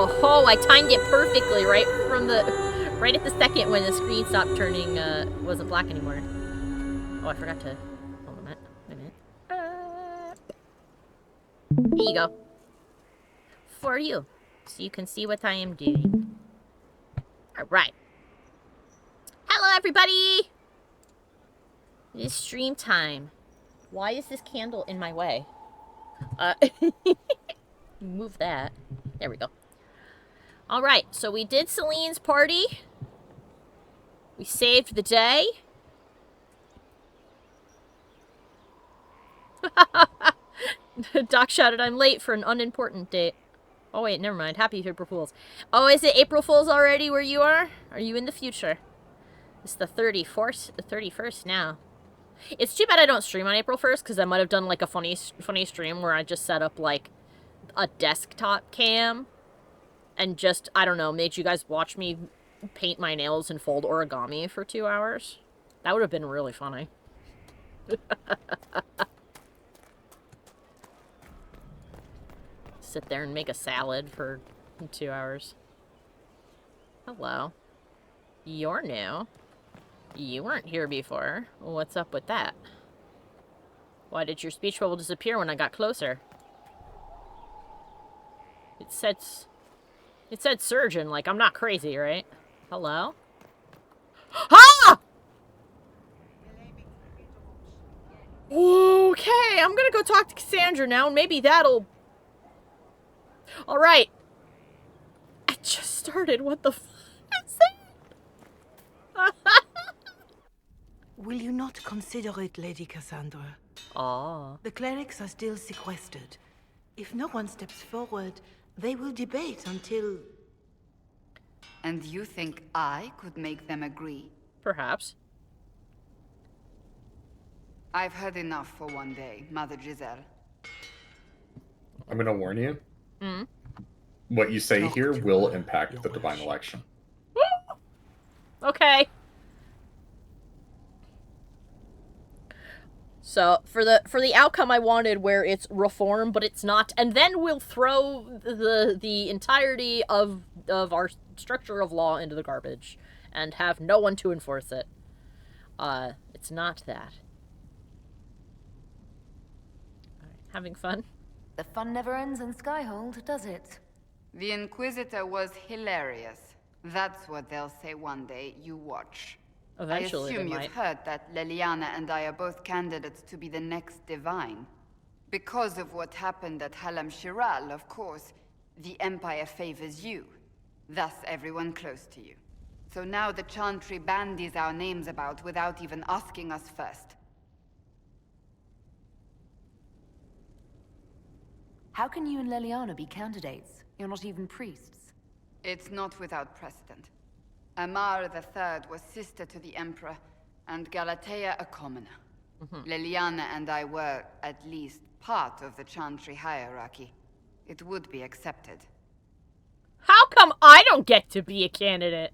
Oh, I timed it perfectly right at the second when the screen stopped turning, wasn't black anymore. Oh, I forgot to, hold on a minute. Here you go. For you, so you can see what I am doing. Alright. Hello, everybody! It is stream time. Why is this candle in my way? Move that. There we go. Alright, so we did Celine's party. We saved the day. Doc shouted, I'm late for an unimportant date. Oh wait, never mind. Happy April Fools. Oh, is it April Fools already where you are? Are you in the future? It's the 31st now. It's too bad I don't stream on April 1st, because I might have done like a funny stream where I just set up like a desktop cam and just, I don't know, made you guys watch me paint my nails and fold origami for 2 hours. That would have been really funny. Sit there and make a salad for 2 hours. Hello. You're new. You weren't here before. What's up with that? Why did your speech bubble disappear when I got closer? It said surgeon, like I'm not crazy, right? Hello? Ah! Okay, I'm gonna go talk to Cassandra now, and maybe that'll... Alright. I just started, what the f*** is that? Will you not consider it, Lady Cassandra? Aww. The clerics are still sequestered. If no one steps forward, they will debate until... And you think I could make them agree? Perhaps. I've had enough for one day, Mother Giselle. I'm gonna warn you. Hmm? What you say here will impact the divine election. Okay. So, for the outcome I wanted, where it's reform, but it's not, and then we'll throw the entirety of our structure of law into the garbage, and have no one to enforce it. It's not that. Alright, having fun? The fun never ends in Skyhold, does it? The Inquisitor was hilarious. That's what they'll say one day. You watch. Eventually, I assume they you've might. heard that Leliana and I are both candidates to be the next Divine. Because of what happened at Halam Shiral, of course, the Empire favors you. Thus, everyone close to you. So now the Chantry bandies our names about without even asking us first. How can you and Leliana be candidates? You're not even priests. It's not without precedent. Amar III was sister to the Emperor, and Galatea a commoner. Leliana and I were, at least, part of the Chantry hierarchy. It would be accepted. How come I don't get to be a candidate?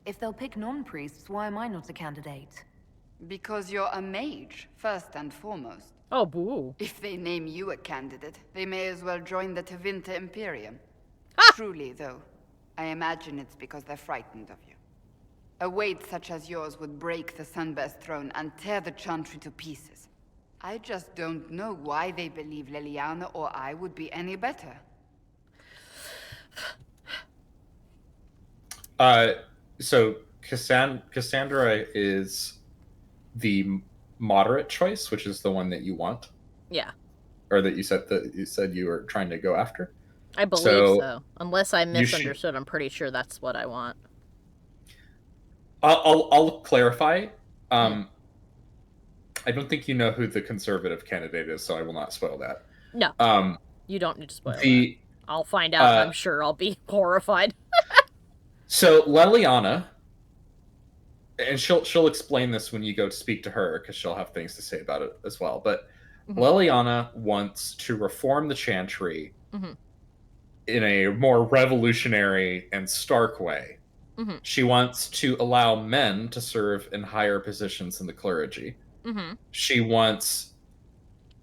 If they'll pick non-priests, why am I not a candidate? Because you're a mage, first and foremost. Oh, boo. If they name you a candidate, they may as well join the Tevinter Imperium. Truly, though, I imagine it's because they're frightened of you. A weight such as yours would break the Sunburst throne and tear the Chantry to pieces. I just don't know why they believe Leliana or I would be any better. So Cassandra is the moderate choice, which is the one that you want, Yeah. or that you said you were trying to go after. I believe so. Unless I misunderstood, I'm pretty sure that's what I want. I'll clarify. I don't think you know who the conservative candidate is, so I will not spoil that. No. You don't need to spoil that. I'll find out, and I'm sure I'll be horrified. So Leliana, and she'll explain this when you go to speak to her, because she'll have things to say about it as well. But Leliana wants to reform the Chantry in a more revolutionary and stark way. She wants to allow men to serve in higher positions in the clergy. She wants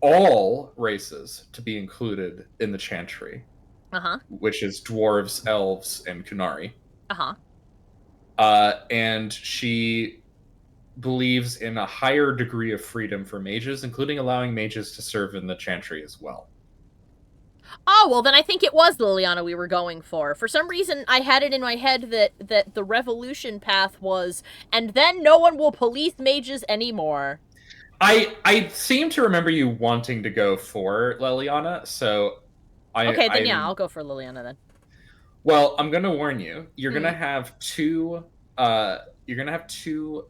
all races to be included in the chantry, Uh-huh. which is dwarves, elves, and Kunari. Uh-huh. And she believes in a higher degree of freedom for mages, including allowing mages to serve in the chantry as well. Oh, well, then I think it was Liliana we were going for. For some reason, I had it in my head that the revolution path was, and then no one will police mages anymore. I seem to remember you wanting to go for Liliana, so Okay, then yeah, I'll go for Liliana then. Well, I'm gonna warn you. You're gonna have two. You're gonna have two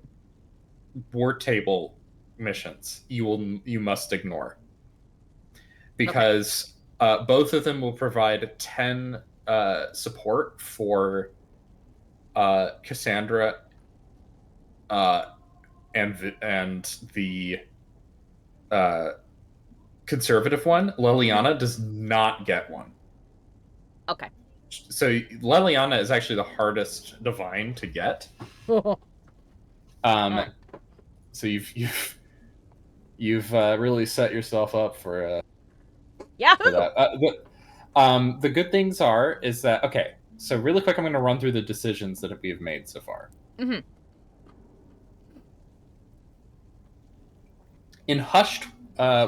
board table missions. You must ignore because both of them will provide 10 support for Cassandra and the conservative one. Liliana does not get one. Okay. So Liliana is actually the hardest divine to get. So you've really set yourself up for Yahoo! that. The good things is that okay. So really quick, I'm going to run through the decisions that we have made so far. Mm-hmm. In Hushed,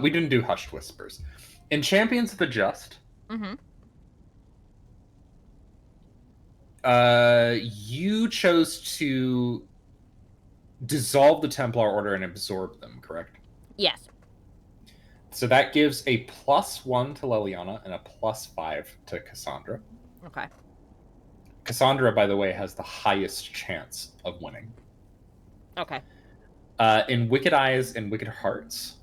we didn't do Hushed Whispers. In Champions of the Just, you chose to dissolve the Templar Order and absorb them, correct? Yes. So that gives a +1 to Liliana and a +5 to Cassandra. Okay. Cassandra, by the way, has the highest chance of winning. Okay. In Wicked Eyes and Wicked Hearts,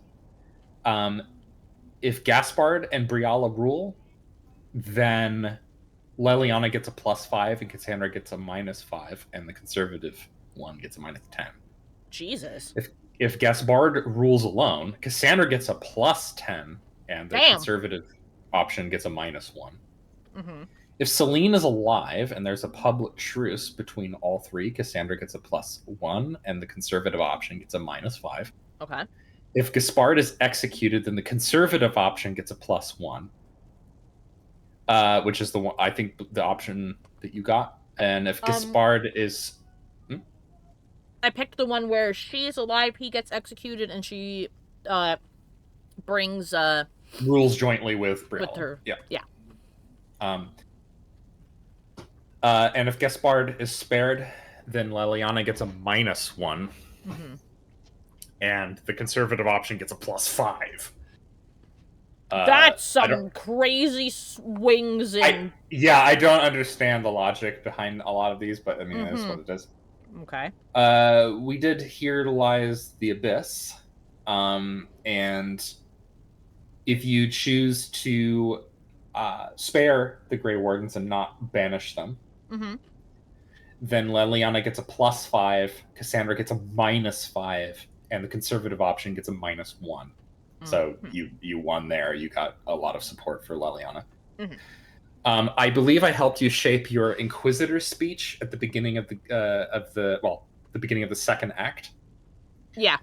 if Gaspard and Briala rule, then Liliana gets a +5 and Cassandra gets a -5, and the conservative one gets a -10. Jesus. If Gaspard rules alone, Cassandra gets a +10, and the conservative option gets a -1. Mm-hmm. If Celine is alive and there's a public truce between all three, Cassandra gets a +1, and the conservative option gets a -5. Okay. If Gaspard is executed, then the conservative option gets a +1, which is the one I think the option that you got. And if Gaspard is, I picked the one where she's alive, he gets executed, and she brings rules jointly with Briella. With her. Yeah. And if Gaspard is spared, then Liliana gets a -1. Mm-hmm. And the conservative option gets a +5. That's some crazy swings in. I don't understand the logic behind a lot of these, but I mean, that's what it is. Okay. We did Here Lies the Abyss. And if you choose to spare the Grey Wardens and not banish them, then Liliana gets a +5, Cassandra gets a -5, and the conservative option gets a -1. So you won there. You got a lot of support for Liliana. I believe I helped you shape your Inquisitor speech at the beginning of the beginning of the second act. Yeah.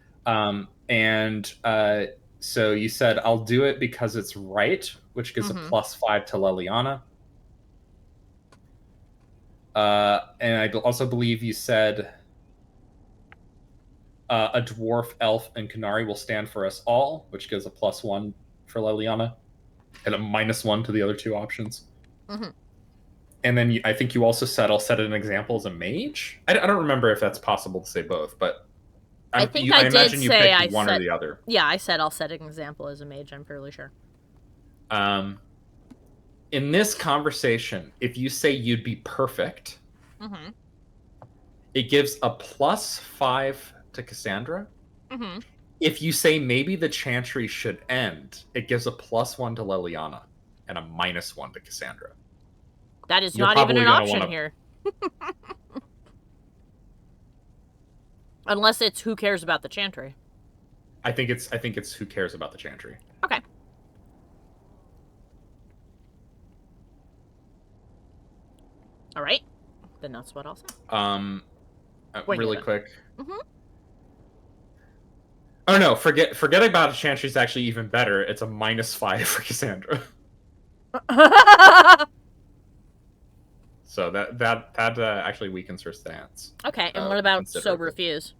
So you said, I'll do it because it's right, which gives a +5 to Liliana. And I also believe you said a dwarf, elf, and Kunari will stand for us all, which gives a +1 for Liliana, and a -1 to the other two options. And then I think you also said, I'll set an example as a mage? I don't remember if that's possible to say both, but I imagine you picked one or the other. Yeah, I said I'll set an example as a mage, I'm fairly sure. In this conversation, if you say you'd be perfect, it gives a +5 to Cassandra. If you say maybe the chantry should end, it gives a +1 to Liliana and a -1 to Cassandra. That is not even an option here. Unless it's who cares about the chantry. I think it's who cares about the chantry. Okay. All right. Then that's what I'll say. Really quick. Oh no, forget about a Chantry's actually even better. It's a -5 for Cassandra. So that actually weakens her stance. Okay, and what about so considerably. refuse?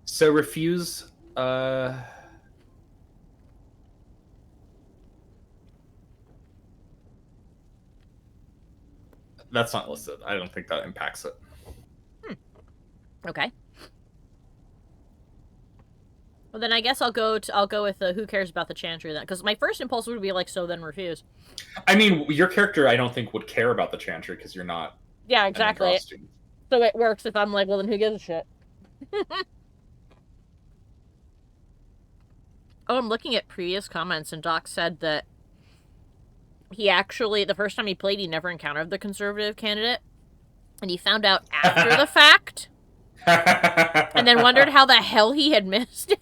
So refuse. That's not listed. I don't think that impacts it. Okay. Well, then I guess I'll go with who cares about the Chantry then, because my first impulse would be like so then refuse. I mean, your character I don't think would care about the Chantry because you're not. Yeah, exactly. So it works if I'm like, well then who gives a shit? Oh, I'm looking at previous comments, and Doc said that he actually, the first time he played, he never encountered the conservative candidate, and he found out after the fact, and then wondered how the hell he had missed it.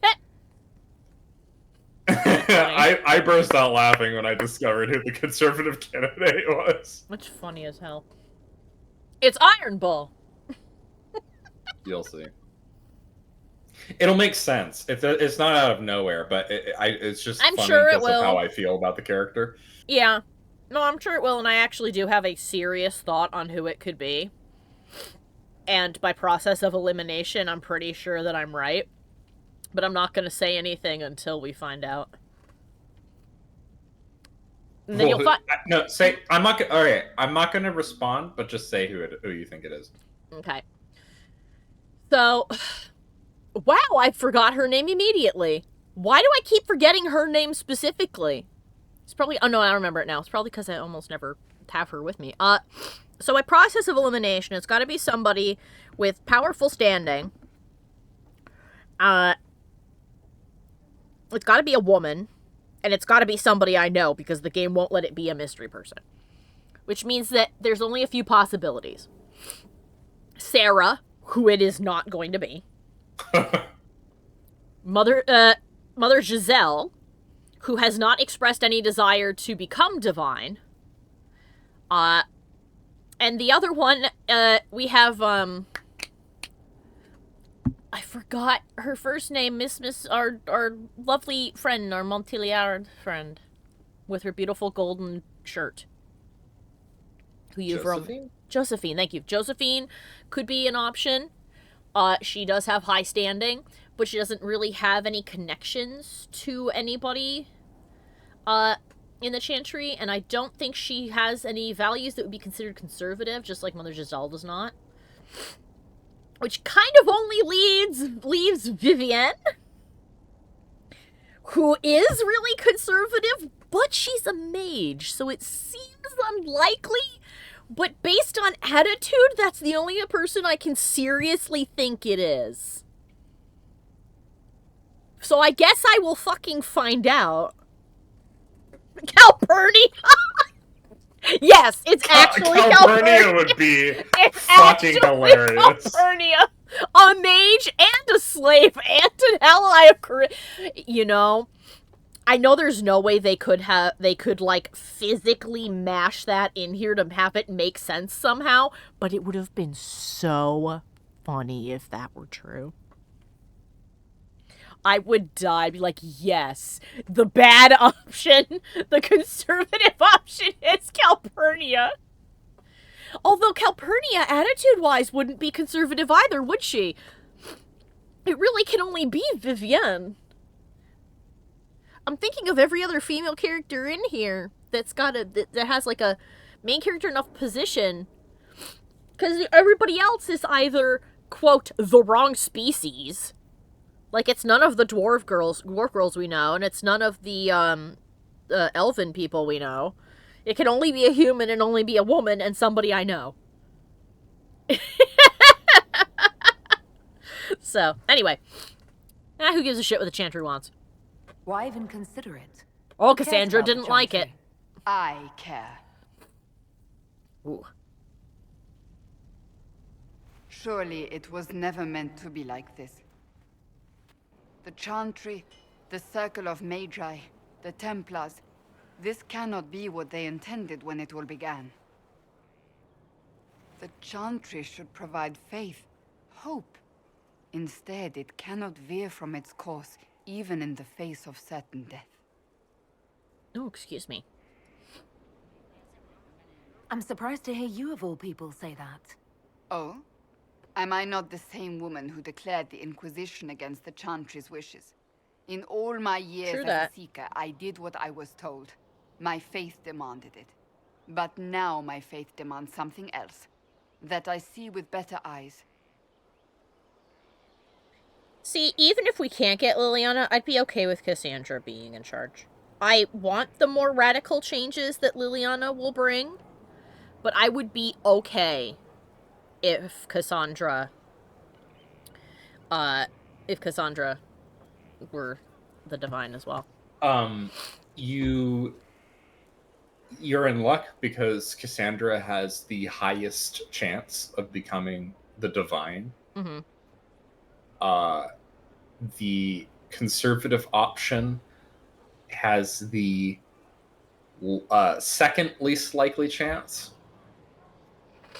I burst out laughing when I discovered who the conservative candidate was. That's funny as hell. It's Iron Bull. You'll see. It'll make sense. It's not out of nowhere, but it's just I'm funny sure it because of will. how I feel about the character. Yeah. No, I'm sure it will, and I actually do have a serious thought on who it could be. And by process of elimination, I'm pretty sure that I'm right. But I'm not going to say anything until we find out. And then you'll find... No, say... I'm not... Okay, I'm not going to respond, but just say who you think it is. Okay. So... Wow, I forgot her name immediately. Why do I keep forgetting her name specifically? It's probably... Oh, no, I remember it now. It's probably because I almost never have her with me. So by process of elimination, it's got to be somebody with powerful standing. It's got to be a woman. And it's got to be somebody I know, because the game won't let it be a mystery person. Which means that there's only a few possibilities. Sarah, who it is not going to be. Mother Giselle, who has not expressed any desire to become divine. And the other one, we have, I forgot her first name, our lovely friend, our Montiliard friend, with her beautiful golden shirt. Who you've Josephine? Josephine, thank you. Josephine could be an option. She does have high standing, but she doesn't really have any connections to anybody in the Chantry, and I don't think she has any values that would be considered conservative, just like Mother Giselle does not. Which kind of only leaves Vivienne, who is really conservative, but she's a mage, so it seems unlikely. But based on attitude, that's the only person I can seriously think it is. So I guess I will fucking find out. Calpurnia! Yes, it's actually Calpurnia would be fucking hilarious. Calpurnia, a mage and a slave and an ally of you know, I know there's no way they could like physically mash that in here to have it make sense somehow, but it would have been so funny if that were true. I would die. I'd be like, yes, the bad option, the conservative option is Calpurnia. Although Calpurnia, attitude-wise, wouldn't be conservative either, would she? It really can only be Vivienne. I'm thinking of every other female character in here that has like a main character enough position. Because everybody else is either, quote, the wrong species. Like, it's none of the dwarf girls we know, and it's none of the elven people we know. It can only be a human and only be a woman and somebody I know. So, anyway. Who gives a shit what the Chantry wants? Why even consider it? Oh, Who cares Cassandra about the didn't like it. Chantry? I care. Ooh. Surely it was never meant to be like this. The Chantry, the Circle of Magi, the Templars. This cannot be what they intended when it all began. The Chantry should provide faith, hope, Instead, it cannot veer from its course, even in the face of certain death. Oh, excuse me. I'm surprised to hear you of all people say that. Oh? Am I not the same woman who declared the Inquisition against the Chantry's wishes? In all my years True as that. a Seeker, I did what I was told. My faith demanded it. But now my faith demands something else. That I see with better eyes. See, even if we can't get Liliana, I'd be okay with Cassandra being in charge. I want the more radical changes that Liliana will bring, but I would be okay if Cassandra were the divine as well. You're in luck because Cassandra has the highest chance of becoming the divine. Mm-hmm. The conservative option has the second least likely chance,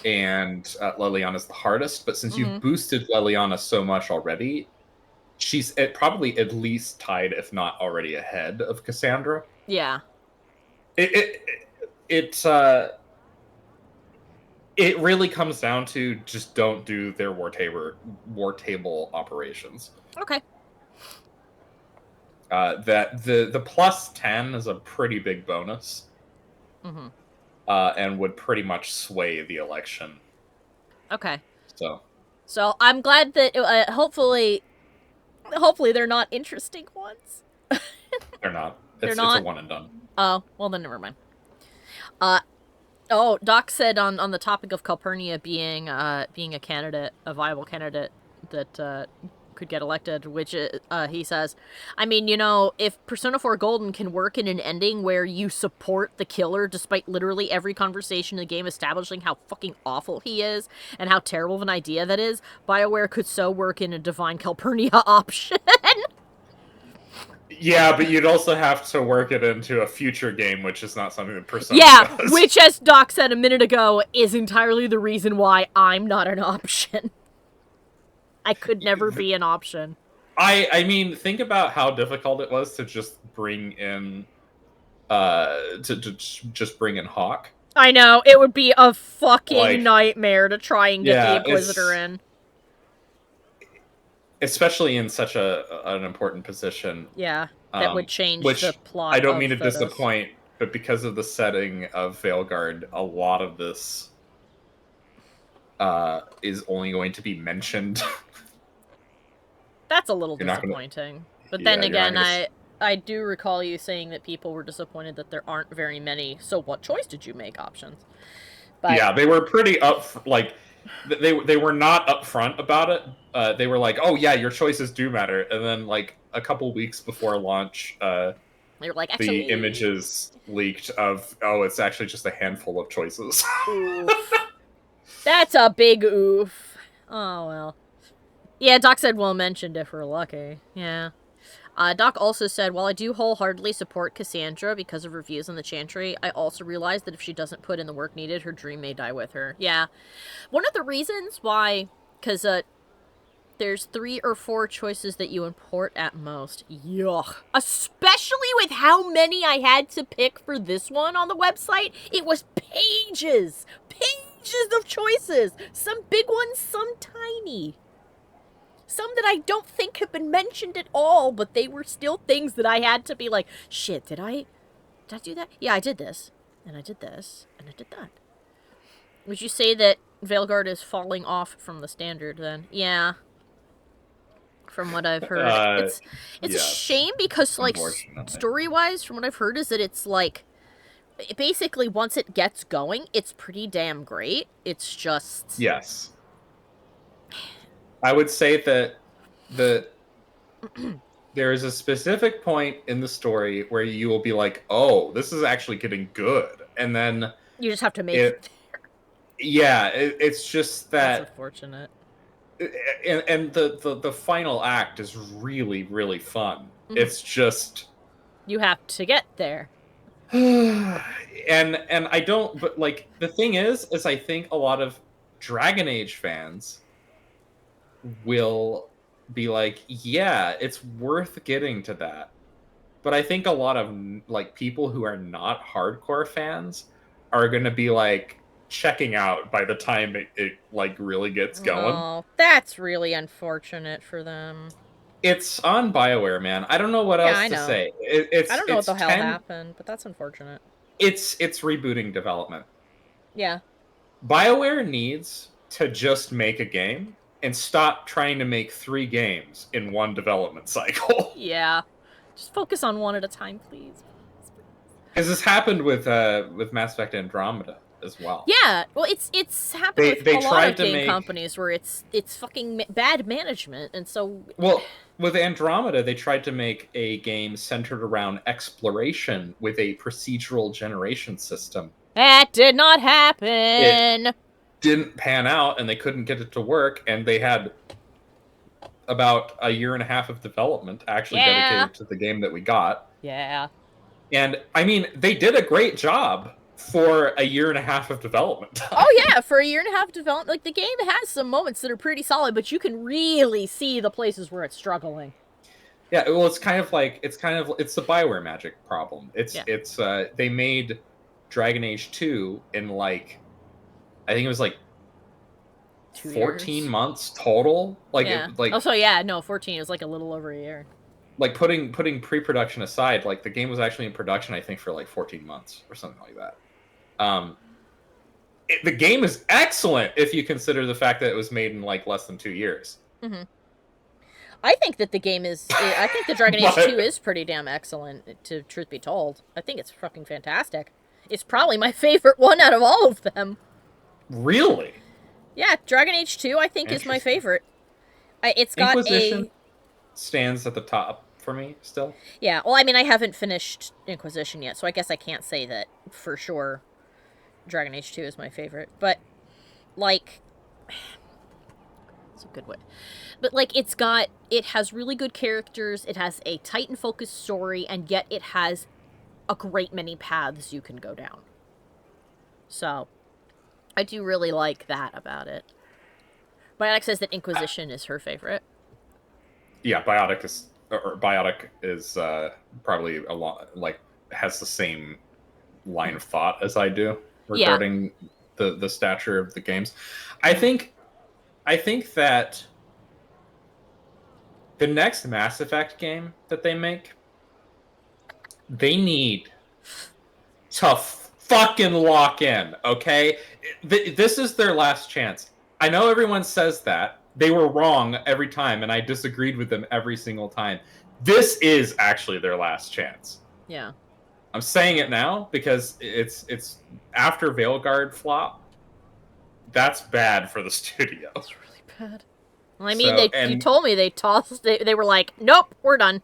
and Leliana's the hardest. But since you've boosted Leliana so much already, she's probably at least tied, if not already ahead of Cassandra. Yeah. It really comes down to just don't do their war table operations. Okay. That the plus 10 is a pretty big bonus. Mm-hmm. And would pretty much sway the election. Okay. So I'm glad that hopefully they're not interesting ones. they're not. They're It's not? a one and done. Oh, well then never mind. Doc said on the topic of Calpurnia being a candidate, a viable candidate that could get elected, which he says, I mean, if Persona 4 Golden can work in an ending where you support the killer despite literally every conversation in the game establishing how fucking awful he is and how terrible of an idea that is, BioWare could so work in a Divine Calpurnia option. Yeah, but you'd also have to work it into a future game, which is not something that Persona does. Which, as Doc said a minute ago, is entirely the reason why I'm not an option. I could never be an option. I mean, think about how difficult it was to just bring in just bring in Hawk. I know, it would be a fucking nightmare to try and get the Inquisitor in. Especially in such an important position. Yeah, that would change the plot. I don't mean to disappoint, but because of the setting of Veilguard, a lot of this is only going to be mentioned. That's a little disappointing. But then again, I do recall you saying that people were disappointed that there aren't very many. So what choice did you make options? But yeah, they were pretty they were not upfront about it. They were like, "Oh yeah, your choices do matter." And then like a couple weeks before launch, they were like, actually, the images leaked of, "Oh, it's actually just a handful of choices." Oof. That's a big oof. Oh well. Yeah, Doc said, well mentioned if we're lucky. Yeah. Doc also said, while I do wholeheartedly support Cassandra because of reviews on the Chantry, I also realize that if she doesn't put in the work needed, her dream may die with her. Yeah. One of the reasons why, because there's 3 or 4 choices that you import at most. Yuck. Especially with how many I had to pick for this one on the website. It was pages. Pages of choices. Some big ones, some tiny. Some that I don't think have been mentioned at all, but they were still things that I had to be like, shit, did I do that? Yeah, I did this, and I did this, and I did that. Would you say that Veilguard is falling off from the standard then? Yeah. From what I've heard. It's a shame because, like, story-wise, from what I've heard, is that it's like, basically, once it gets going, it's pretty damn great. It's just... Yes. I would say that there is a specific point in the story where you will be like, oh, this is actually getting good. And then... You just have to make it there. Yeah, it's just that... That's unfortunate. And the final act is really, really fun. Mm-hmm. It's just... You have to get there. and I don't... But, like, the thing is I think a lot of Dragon Age fans will be like, yeah, it's worth getting to that. But I think a lot of like people who are not hardcore fans are going to be like checking out by the time it like really gets going. Oh, that's really unfortunate for them. It's on BioWare, man. I don't know what Yeah, else I to know. say. I don't know what It's the hell 10. happened, but that's unfortunate. It's rebooting development. Yeah. BioWare needs to just make a game and stop trying to make 3 games in one development cycle. Yeah. Just focus on one at a time, please. Because this happened with Mass Effect Andromeda as well. Yeah, well, it's happened with They a lot tried of to game make companies where it's fucking bad management, and so well with Andromeda they tried to make a game centered around exploration with a procedural generation system. that did not It happen. didn't pan out, and they couldn't get it to work, and they had about a year and a half of development actually dedicated to the game that we got. Yeah. And I mean, they did a great job for a year and a half of development time. Oh yeah, for a year and a half of development, like the game has some moments that are pretty solid, but you can really see the places where it's struggling. Yeah, well, it's the BioWare magic problem. It's they made Dragon Age 2 in like, I think it was like 14 months total. Like, yeah. 14. It was like a little over a year. Like putting pre-production aside, like the game was actually in production, I think, for like 14 months or something like that. The game is excellent if you consider the fact that it was made in like less than 2 years. Mm-hmm. I think that the game is. I think the Dragon Age 2 is pretty damn excellent. To truth be told, I think it's fucking fantastic. It's probably my favorite one out of all of them. Really? Yeah, Dragon Age 2, I think, is my favorite. It's got Inquisition stands at the top for me still. Yeah, well, I mean, I haven't finished Inquisition yet, so I guess I can't say that for sure Dragon Age 2 is my favorite. But, like, it's a good way. But, like, it has really good characters, it has a tight and focused story, and yet it has a great many paths you can go down. So, I do really like that about it. Biotic says that Inquisition is her favorite. Yeah, Biotic is probably a lot, like, has the same line of thought as I do regarding the stature of the games. I think that the next Mass Effect game that they make, they need to fucking lock in, okay? This is their last chance. I know everyone says that. They were wrong every time, and I disagreed with them every single time. This is actually their last chance. Yeah. I'm saying it now because it's after Veilguard flop. That's bad for the studio. It's really bad. Well, I mean, you told me they tossed. They were like, "Nope, we're done.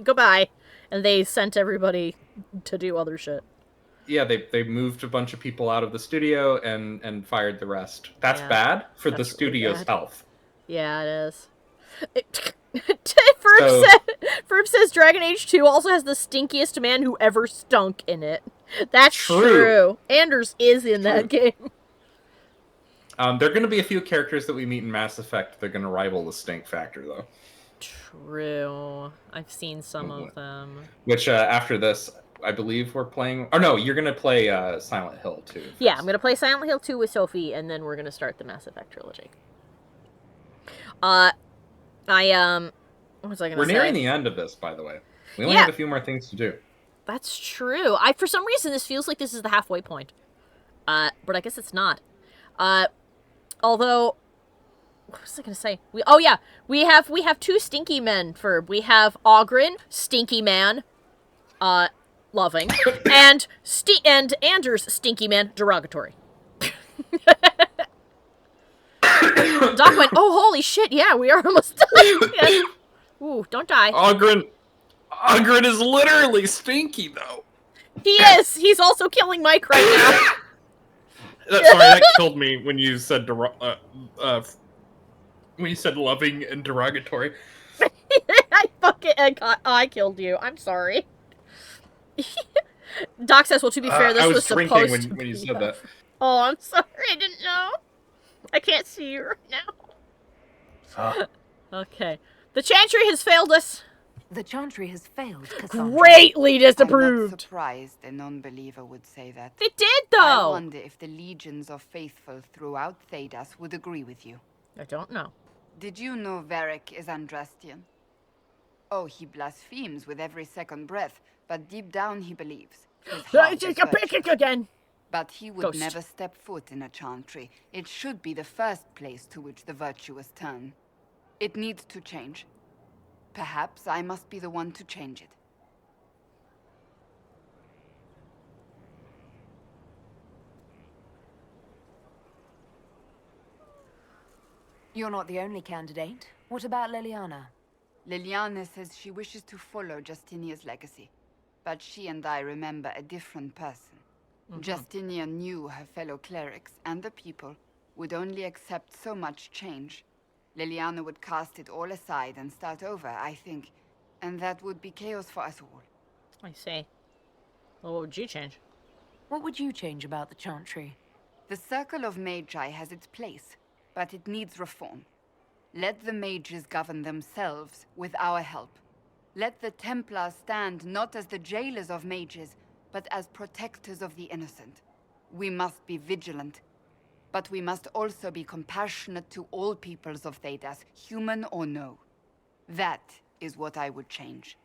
Goodbye," and they sent everybody to do other shit. Yeah, they moved a bunch of people out of the studio and fired the rest. That's bad for the studio's health. Yeah, it is. Ferb says Dragon Age 2 also has the stinkiest man who ever stunk in it. That's true. Anders is in that game. There are going to be a few characters that we meet in Mass Effect that are going to rival the stink factor, though. True. I've seen some of them. Which, after this, I believe we're playing... Oh, no, you're going to play Silent Hill 2. First. Yeah, I'm going to play Silent Hill 2 with Sophie, and then we're going to start the Mass Effect trilogy. What was I going to say? We're nearing the end of this, by the way. We only have a few more things to do. That's true. For some reason, this feels like this is the halfway point. But I guess it's not. Although, what was I going to say? We have two stinky men, Ferb. We have Oghren, stinky man, loving, and Anders, stinky man, derogatory. Doc went, "Oh, holy shit, yeah, we are almost done." Yeah. Ooh, don't die. Oghren is literally stinky, though. He is! He's also killing Mike right now. Sorry, that killed me when you said loving and derogatory. I killed you. I'm sorry. Doc says, well, to be fair, this was supposed to be... when you said that. Oh, I'm sorry. I didn't know. I can't see you right now. Okay. The Chantry has failed us. The Chantry has failed, Cassandra. Greatly I'm not disapproved. surprised a non-believer would say that. They did, I though. wonder if the legions of faithful throughout Thedas would agree with you. I don't know. Did you know Varric is Andrastian? Oh, he blasphemes with every second breath, but deep down he believes. His heart is virtuous. Again. But he would Ghost. never step foot in a chantry. It should be the first place to which the virtuous turn. It needs to change. Perhaps I must be the one to change it. You're not the only candidate. What about Leliana? Liliana says she wishes to follow Justinia's legacy. But she and I remember a different person. Justinia knew her fellow clerics and the people would only accept so much change. Liliana would cast it all aside and start over, I think. And that would be chaos for us all. I see. Well, what would you change? What would you change about the Chantry? The Circle of Magi has its place, but it needs reform. Let the mages govern themselves with our help. Let the Templars stand not as the jailers of mages, but as protectors of the innocent. We must be vigilant, but we must also be compassionate to all peoples of Thedas, human or no. That is what I would change.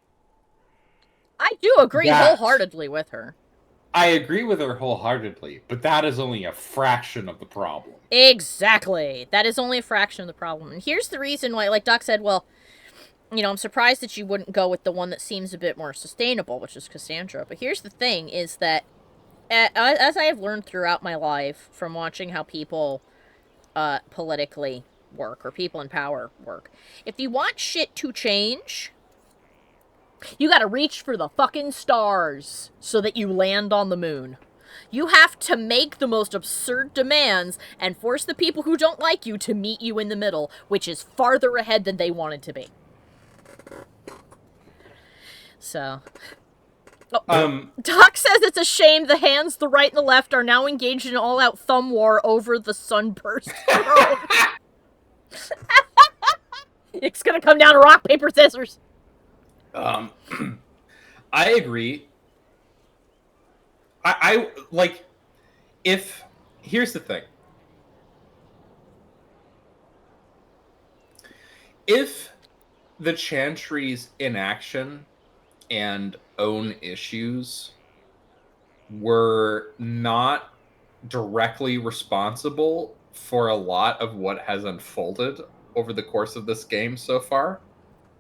I do agree wholeheartedly with her. I agree with her wholeheartedly, but that is only a fraction of the problem. Exactly. That is only a fraction of the problem. And here's the reason why, like Doc said, well, you know, I'm surprised that you wouldn't go with the one that seems a bit more sustainable, which is Cassandra. But here's the thing, is that, as I have learned throughout my life from watching how people politically work, or people in power work, if you want shit to change, you gotta reach for the fucking stars so that you land on the moon. You have to make the most absurd demands and force the people who don't like you to meet you in the middle, which is farther ahead than they wanted to be. So... Doc says it's a shame the hands, the right and the left, are now engaged in all-out thumb war over the sunburst throne. It's gonna come down to rock, paper, scissors. I agree. I like, if, here's the thing. If the Chantry's inaction and own issues were not directly responsible for a lot of what has unfolded over the course of this game so far,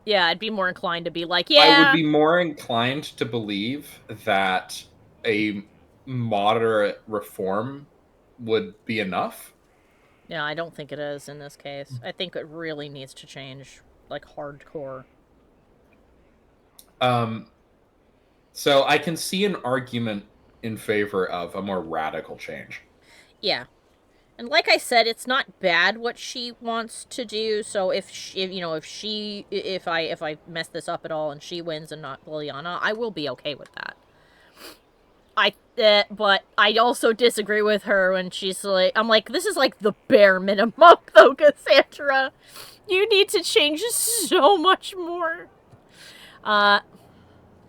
yeah, I'd be more inclined to be like, yeah. I would be more inclined to believe that a moderate reform would be enough. Yeah, I don't think it is in this case. I think it really needs to change, like, hardcore. So I can see an argument in favor of a more radical change. Yeah. And like I said, it's not bad what she wants to do. So if I mess this up at all and she wins and not Liliana, I will be okay with that. But I also disagree with her when she's like, I'm like, this is like the bare minimum though, Cassandra. You need to change so much more.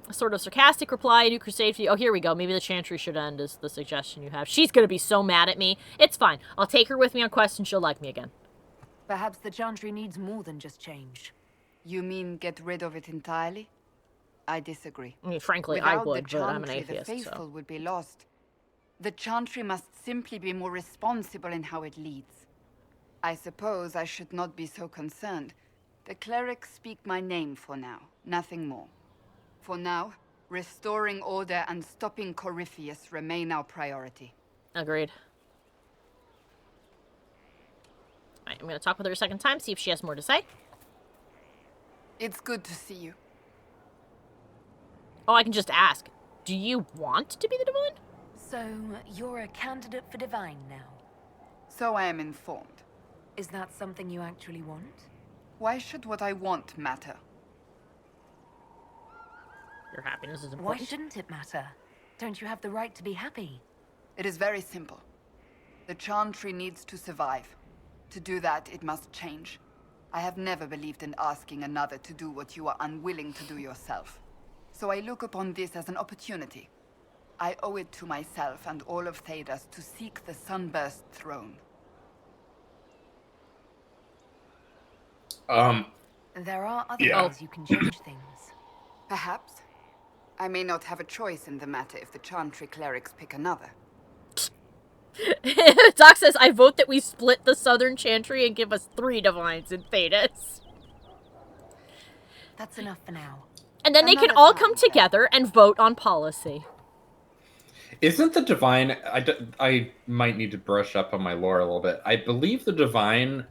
A sort of sarcastic reply, New Crusade. Oh, here we go. Maybe the Chantry should end is the suggestion you have. She's gonna be so mad at me. It's fine. I'll take her with me on quest and she'll like me again. Perhaps the Chantry needs more than just change. You mean get rid of it entirely? I disagree. I mean, frankly, Without I would, the but I'm an Chantry, atheist, the faithful so. would be lost. The Chantry must simply be more responsible in how it leads. I suppose I should not be so concerned. The clerics speak my name for now, nothing more. For now, restoring order and stopping Corypheus remain our priority. Agreed. Alright, I'm gonna talk with her a second time, see if she has more to say. It's good to see you. Oh, I can just ask. Do you want to be the Divine? So, you're a candidate for Divine now. So I am informed. Is that something you actually want? Why should what I want matter? Your happiness is Why important. shouldn't it matter? Don't you have the right to be happy? It is very simple. The Chantry needs to survive. To do that, it must change. I have never believed in asking another to do what you are unwilling to do yourself. So I look upon this as an opportunity. I owe it to myself and all of Thedas to seek the Sunburst throne. There are other Yeah. ways you can change things. Perhaps. I may not have a choice in the matter if the Chantry clerics pick another. Doc says, I vote that we split the Southern Chantry and give us 3 divines in Thedas. That's enough for now. And then they can Another all time, come then. together and vote on policy. Isn't the divine? I might need to brush up on my lore a little bit. I believe the divine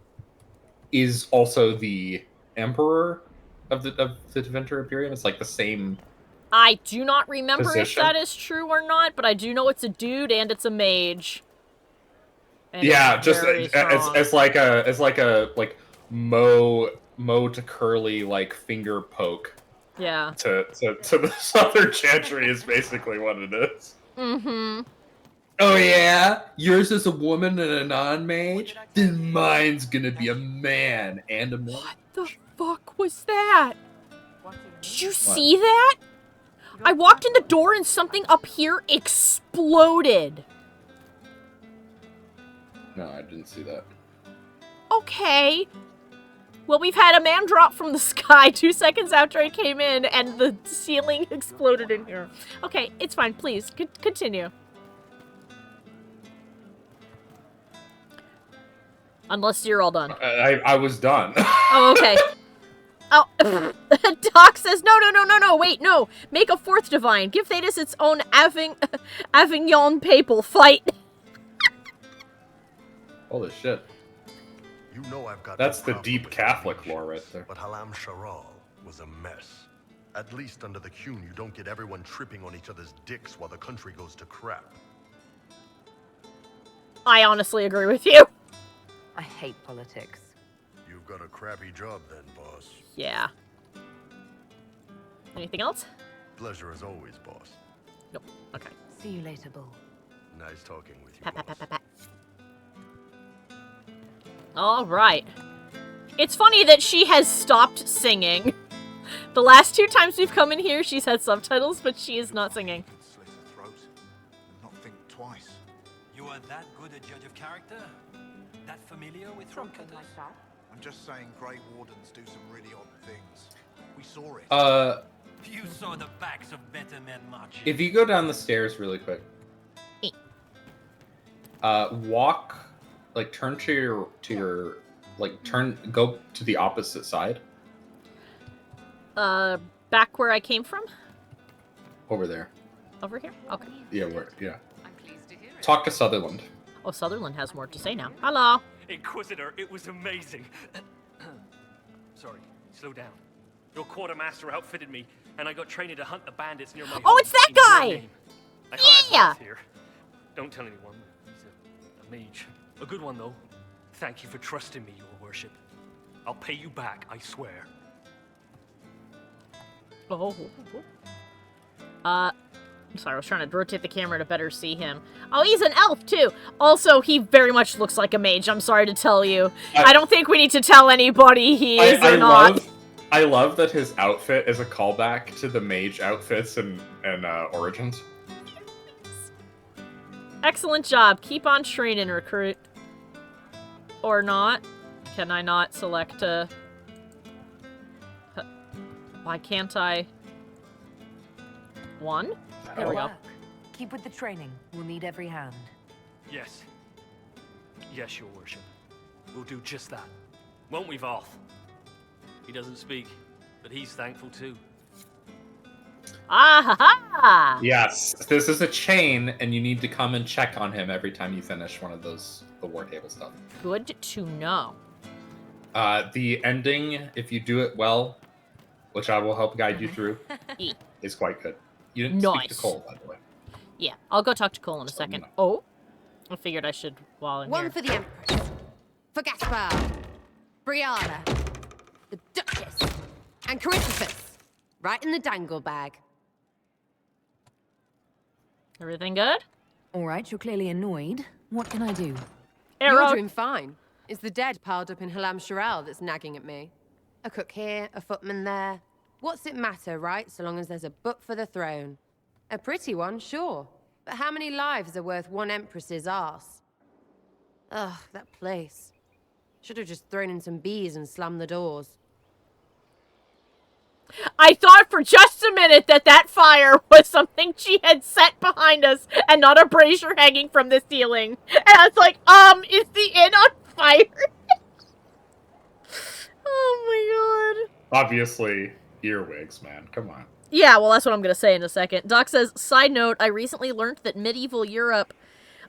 is also the emperor of the Tevinter Imperium. It's like the same. I do not remember Position? if that is true or not, but I do know it's a dude and it's a mage. And Yeah, it's just very strong. it's like a Mo to Curly like finger poke Yeah. to the Southern Chantry is basically what it is. Mm-hmm. Oh yeah, yours is a woman and a non-mage. Then mine's gonna be a man and a mage. What the fuck was that? Did you see that? I walked in the door and something up here exploded. No, I didn't see that. Okay. Well, we've had a man drop from the sky 2 seconds after I came in, and the ceiling exploded in here. Okay, it's fine. Please, continue. Unless you're all done. I was done. Oh, okay. Oh, Doc says, no, wait, no. Make a 4th divine. Give Thedas its own Avignon papal fight. Holy shit. You know I've got That's no the problem deep with Catholic revenge, lore right there. But Halam Sharal was a mess. At least under the Qun, you don't get everyone tripping on each other's dicks while the country goes to crap. I honestly agree with you. I hate politics. You've got a crappy job then, boss. Yeah. Anything else? Pleasure as always, boss. Nope. Okay. See you later, Bull. Nice talking with you, Pat, pat, boss. pat, pat, pat. All right. It's funny that she has stopped singing. The last 2 times we've come in here, she's had subtitles, but she is not singing. Slit her throat and not think twice. You are that good a judge of character? That familiar with throat-cutters? I'm just saying Grey Wardens do some really odd things. We saw it. You saw the backs of better men marching. If you go down the stairs really quick, walk, like turn to your, go to the opposite side. Back where I came from? Over there. Over here? Okay. Yeah, yeah. I'm pleased to hear it. Talk to Sutherland. Oh, Sutherland has more to say now. Hello. Inquisitor, it was amazing. Sorry, slow down. Your quartermaster outfitted me, and I got trained to hunt the bandits near my Oh, home it's that in your guy! name. I hired Yeah! Beth here. Don't tell anyone. He's a mage. A good one, though. Thank you for trusting me, your worship. I'll pay you back, I swear. Oh. Sorry, I was trying to rotate the camera to better see him. Oh, he's an elf, too. Also, he very much looks like a mage, I'm sorry to tell you. I don't think we need to tell anybody he is or not. I love that his outfit is a callback to the mage outfits and Origins. Excellent job. Keep on training, recruit. Or not. Can I not select a... Why can't I... 1? There we go. Work. Keep with the training. We'll need every hand. Yes. Yes, your worship. We'll do just that. Won't we, Voth? He doesn't speak, but he's thankful too. Ah ha ha! Yes, this is a chain, and you need to come and check on him every time you finish one of the war table stuff. Good to know. The ending, if you do it well, which I will help guide you through, is quite good. You didn't speak to Nice. Cole, by the way. Yeah, I'll go talk to Cole in a second. no. Oh? I figured I should while I'm One here. for the Empress, for Gaspar, Brianna, the Duchess, and Coryphus. Right in the dangle bag. Everything good? All right, you're clearly annoyed. What can I do? You're Arrow. doing fine. It's the dead piled up in Halam Sharal that's nagging at me. A cook here, a footman there. What's it matter, right? So long as there's a butt for the throne. A pretty one, sure. But how many lives are worth one empress's arse? Ugh, that place. Should have just thrown in some bees and slammed the doors. I thought for just a minute that that fire was something she had set behind us and not a brazier hanging from the ceiling. And I was like, is the inn on fire? Oh my god. Obviously, earwigs, man. Come on. Yeah, well, that's what I'm going to say in a second. Doc says, side note, I recently learned that medieval Europe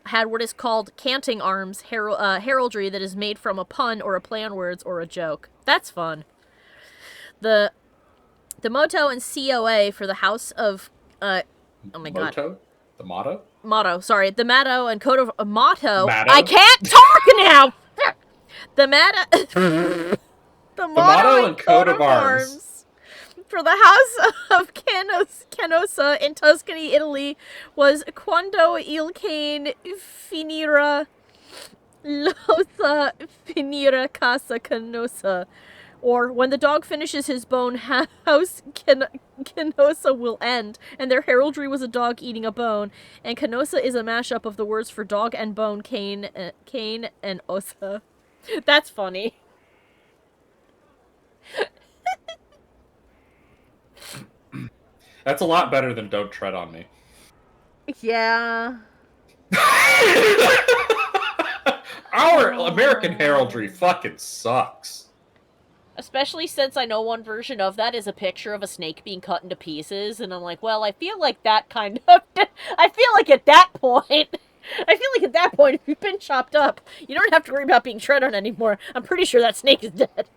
had what is called canting arms heraldry that is made from a pun or a play on words or a joke. That's fun. The motto and COA for the House of... oh my god. Motto? The motto? Motto, sorry. The motto and code of... motto? Matto? I can't talk now! The motto... the motto and coat of arms for the House of Canossa in Tuscany, Italy, was Quando il cane finira losa finira casa canossa, or when the dog finishes his bone, House Canossa will end, and their heraldry was a dog eating a bone, and Canossa is a mashup of the words for dog and bone, cane and ossa. That's funny. That's a lot better than Don't Tread on Me. Yeah. Our American heraldry fucking sucks. Especially since I know one version of that is a picture of a snake being cut into pieces, and I'm like, well, I feel like that kind of... I feel like at that point, if you've been chopped up, you don't have to worry about being tread on anymore. I'm pretty sure that snake is dead.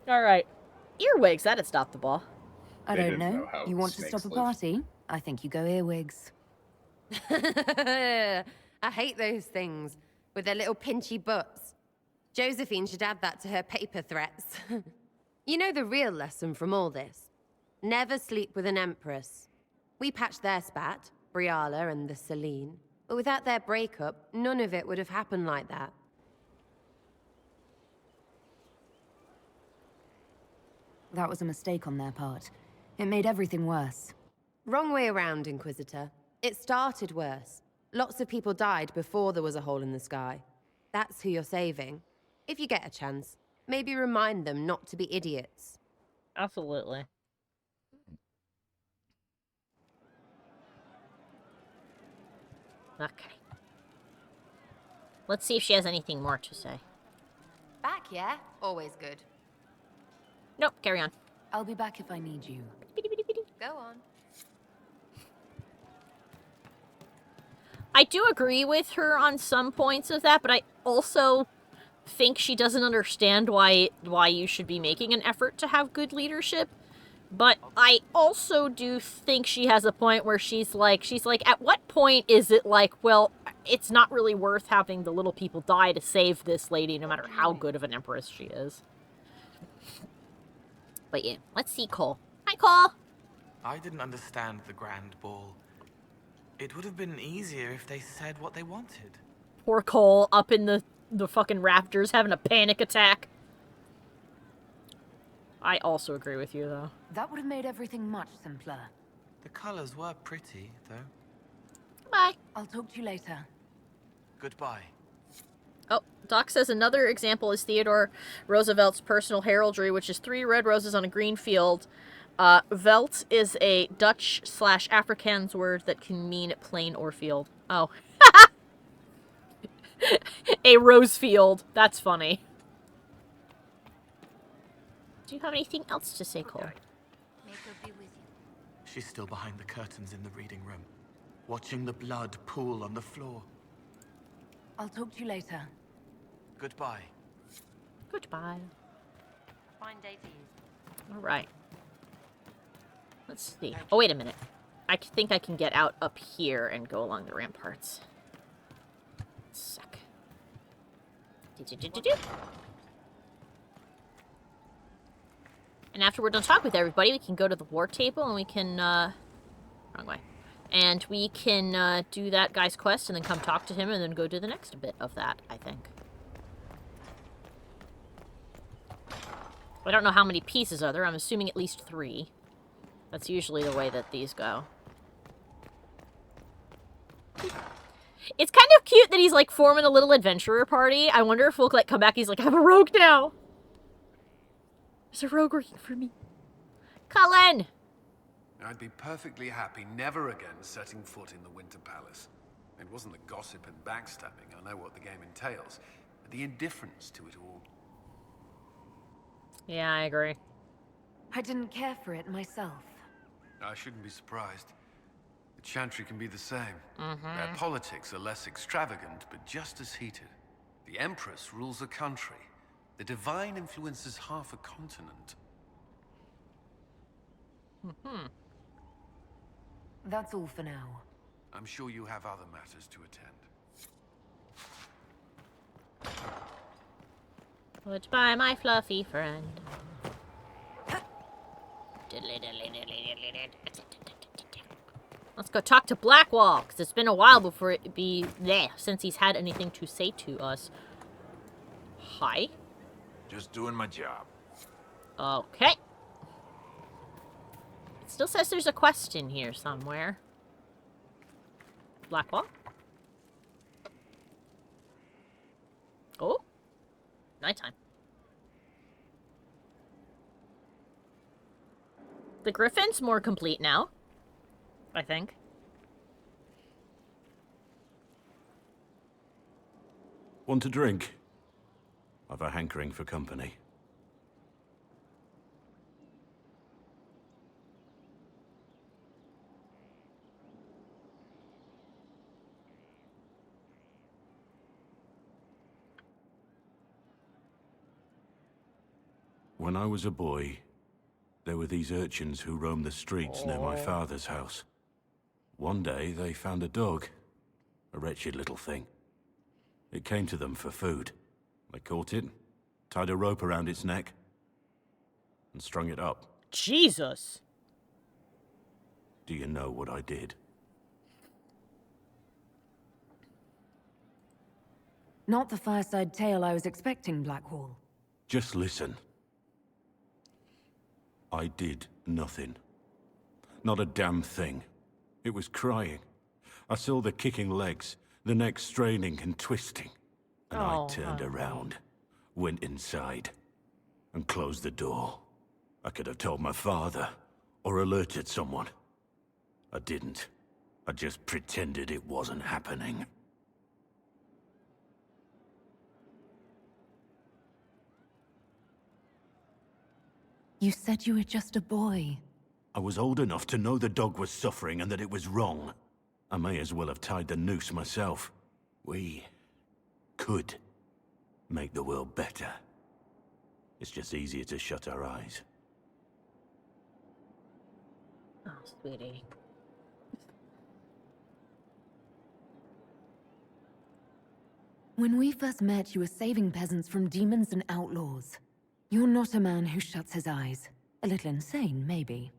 Alright. Earwigs, that'd stop the ball. I don't know. You want to stop a party? I think you go earwigs. I hate those things with their little pinchy butts. Josephine should add that to her paper threats. You know the real lesson from all this? Never sleep with an empress. We patched their spat, Briala and the Celine, but without their breakup, none of it would have happened like that. That was a mistake on their part. It made everything worse. Wrong way around, Inquisitor. It started worse. Lots of people died before there was a hole in the sky. That's who you're saving. If you get a chance, maybe remind them not to be idiots. Absolutely. Okay. Let's see if she has anything more to say. Back, yeah? Always good. Nope, carry on. I'll be back if I need you. Go on. I do agree with her on some points of that, but I also think she doesn't understand why you should be making an effort to have good leadership. But I also do think she has a point where she's like, at what point is it like, well, it's not really worth having the little people die to save this lady, no matter how good of an empress she is. But yeah, let's see Cole. Hi, Cole! I didn't understand the Grand Ball. It would have been easier if they said what they wanted. Poor Cole up in the fucking rafters having a panic attack. I also agree with you, though. That would have made everything much simpler. The colors were pretty, though. Bye. I'll talk to you later. Goodbye. Oh, Doc says another example is Theodore Roosevelt's personal heraldry, which is 3 red roses on a green field. Veld is a Dutch/Afrikaans word that can mean plain or field. Oh. A rose field. That's funny. Do you have anything else to say, Cole? She's still behind the curtains in the reading room, watching the blood pool on the floor. I'll talk to you later. Goodbye. Goodbye. Fine day to you. All right. Let's see. Oh, wait a minute. I think I can get out up here and go along the ramparts. Suck. And after we're done talking with everybody, we can go to the war table and we can, wrong way. And we can do that guy's quest and then come talk to him and then go do the next bit of that, I think. I don't know how many pieces are there. I'm assuming at least 3. That's usually the way that these go. It's kind of cute that he's, like, forming a little adventurer party. I wonder if we'll, like, come back. He's like, I'm a rogue now. There's a rogue working for me. Cullen! I'd be perfectly happy never again setting foot in the Winter Palace. It wasn't the gossip and backstabbing. I know what the game entails. But the indifference to it all. Yeah, I agree. I didn't care for it myself. I shouldn't be surprised. The Chantry can be the same. Their politics are less extravagant, but just as heated. The Empress rules a country. The Divine influences half a continent. That's all for now. I'm sure you have other matters to attend. Goodbye, my fluffy friend. Let's go talk to Blackwall, because it's been a while before it be there, since he's had anything to say to us. Hi. Just doing my job. Okay. It still says there's a quest in here somewhere. Blackwall? Oh. Nighttime. The Griffin's more complete now, I think. Want a drink? I've a hankering for company. When I was a boy, there were these urchins who roamed the streets near my father's house. One day, they found a dog. A wretched little thing. It came to them for food. They caught it, tied a rope around its neck, and strung it up. Jesus! Do you know what I did? Not the fireside tale I was expecting, Blackwall. Just listen. I did nothing. Not a damn thing. It was crying. I saw the kicking legs, the neck straining and twisting. And I turned around, went inside, and closed the door. I could have told my father, or alerted someone. I didn't. I just pretended it wasn't happening. You said you were just a boy. I was old enough to know the dog was suffering and that it was wrong. I may as well have tied the noose myself. We could make the world better. It's just easier to shut our eyes. Oh, sweetie. When we first met, you were saving peasants from demons and outlaws. You're not a man who shuts his eyes. A little insane, maybe.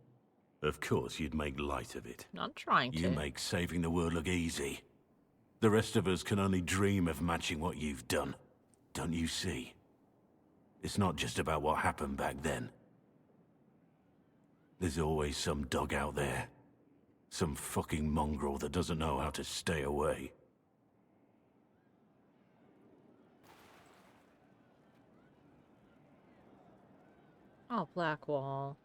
Of course, you'd make light of it. Not trying to. You make saving the world look easy. The rest of us can only dream of matching what you've done. Don't you see? It's not just about what happened back then. There's always some dog out there. Some fucking mongrel that doesn't know how to stay away. Oh, Blackwall.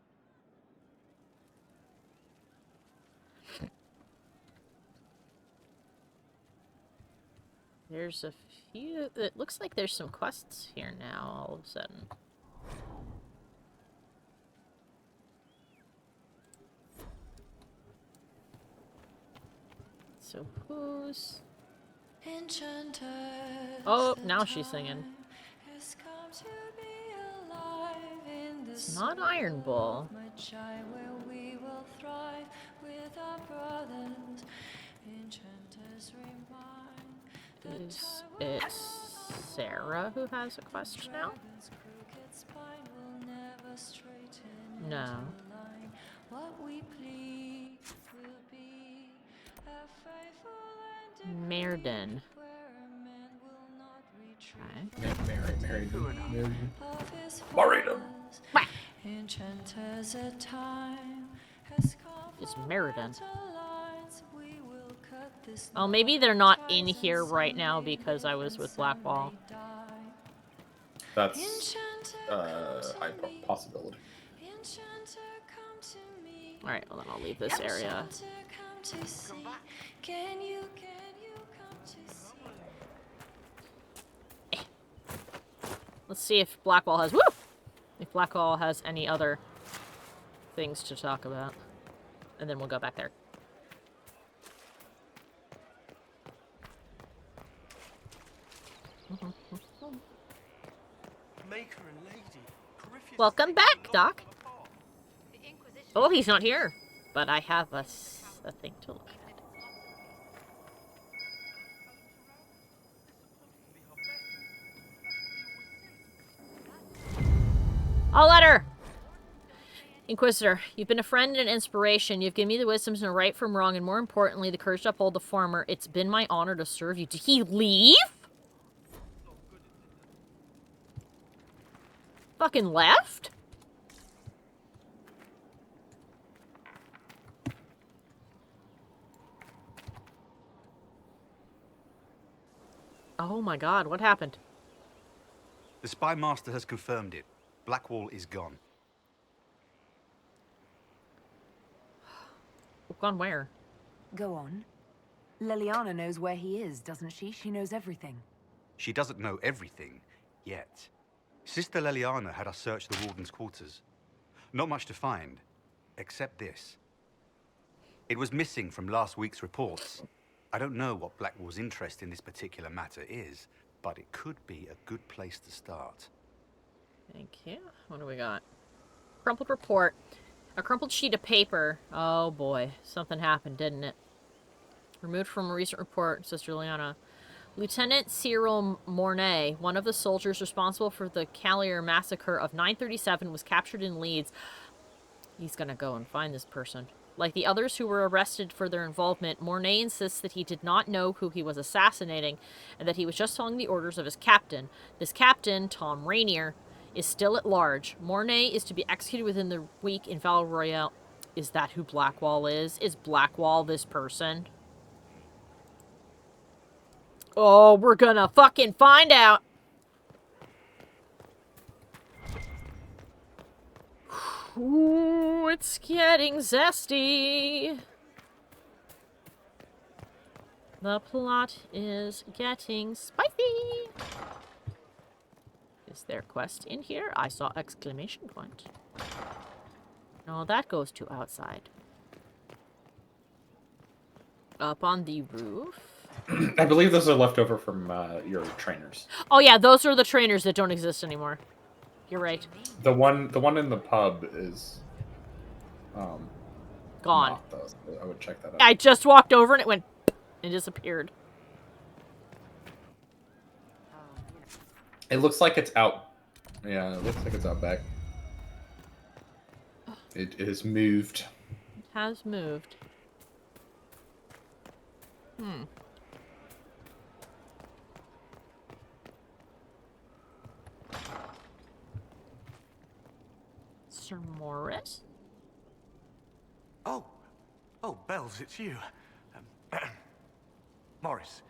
There's a few... It looks like there's some quests here now, all of a sudden. So who's... Oh, now she's singing. It's not Iron Bull. Is it Sarah who has a quest now? No. Merden. Okay. Married him. Is Meriden. Oh, maybe they're not in here right now because I was with Blackwall. That's a possibility. Alright, well then I'll leave this area. Let's see if Blackwall has... Woo! If Blackwall has any other things to talk about. And then we'll go back there. Welcome back, Doc. Oh, he's not here. But I have a thing to look at. A letter! Inquisitor, you've been a friend and an inspiration. You've given me the wisdom to know right from wrong, and more importantly, the courage to uphold the former. It's been my honor to serve you. Did he leave? Fucking left? Oh my god, what happened? The Spy Master has confirmed it. Blackwall is gone. Gone where? Go on. Liliana knows where he is, doesn't she? She knows everything. She doesn't know everything, yet. Sister Liliana had us search the Warden's quarters. Not much to find, except this. It was missing from last week's reports. I don't know what Blackwall's interest in this particular matter is, but it could be a good place to start. Thank you. What do we got? Crumpled report. A crumpled sheet of paper. Oh boy. Something happened, didn't it? Removed from a recent report, Sister Liliana. Lieutenant Cyril Mornay, one of the soldiers responsible for the Callier massacre of 937, was captured in Leeds. He's gonna go and find this person. Like the others who were arrested for their involvement, Mornay insists that he did not know who he was assassinating, and that he was just following the orders of his captain. This captain, Tom Rainier, is still at large. Mornay is to be executed within the week in Val Royale. Is that who Blackwall is? Is Blackwall this person? Oh, we're gonna fucking find out! Ooh, it's getting zesty. The plot is getting spicy. Is there quest in here? I saw exclamation point. No, that goes to outside. Up on the roof. I believe those are left over from your trainers. Oh yeah, those are the trainers that don't exist anymore. You're right. The one in the pub is gone. I would check that out. I just walked over and it went and disappeared. It looks like it's out. Yeah, it looks like it's out back. It is moved. It has moved. Sir Morris? Oh, Bells, it's you. Morris.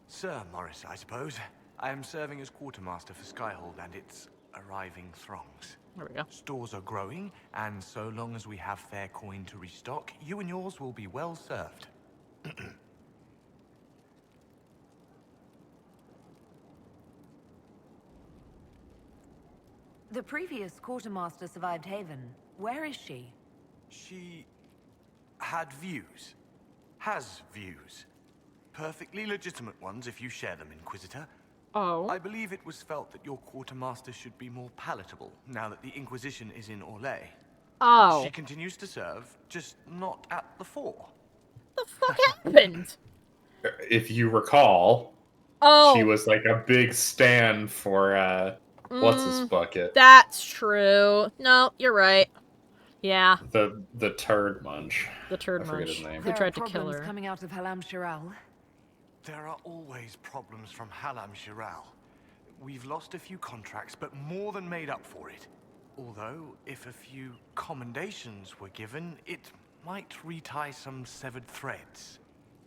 Sir Morris, I suppose. I am serving as quartermaster for Skyhold and its arriving throngs. There we go. Stores are growing, and so long as we have fair coin to restock, you and yours will be well served. The previous quartermaster survived Haven. Where is she? She had views. Has views. Perfectly legitimate ones if you share them, Inquisitor. Oh. I believe it was felt that your quartermaster should be more palatable now that the Inquisition is in Orlais. Oh. She continues to serve, just not at the fore. What the fuck happened? If you recall, she was like a big stand for what's his bucket. That's true. No, you're right. Yeah. The turd munch. The turd I forget munch. his name. Who tried to kill her. Coming out of Halam Shiral. There are always problems from Halam Shiral. We've lost a few contracts, but more than made up for it. Although, if a few commendations were given, it might retie some severed threads.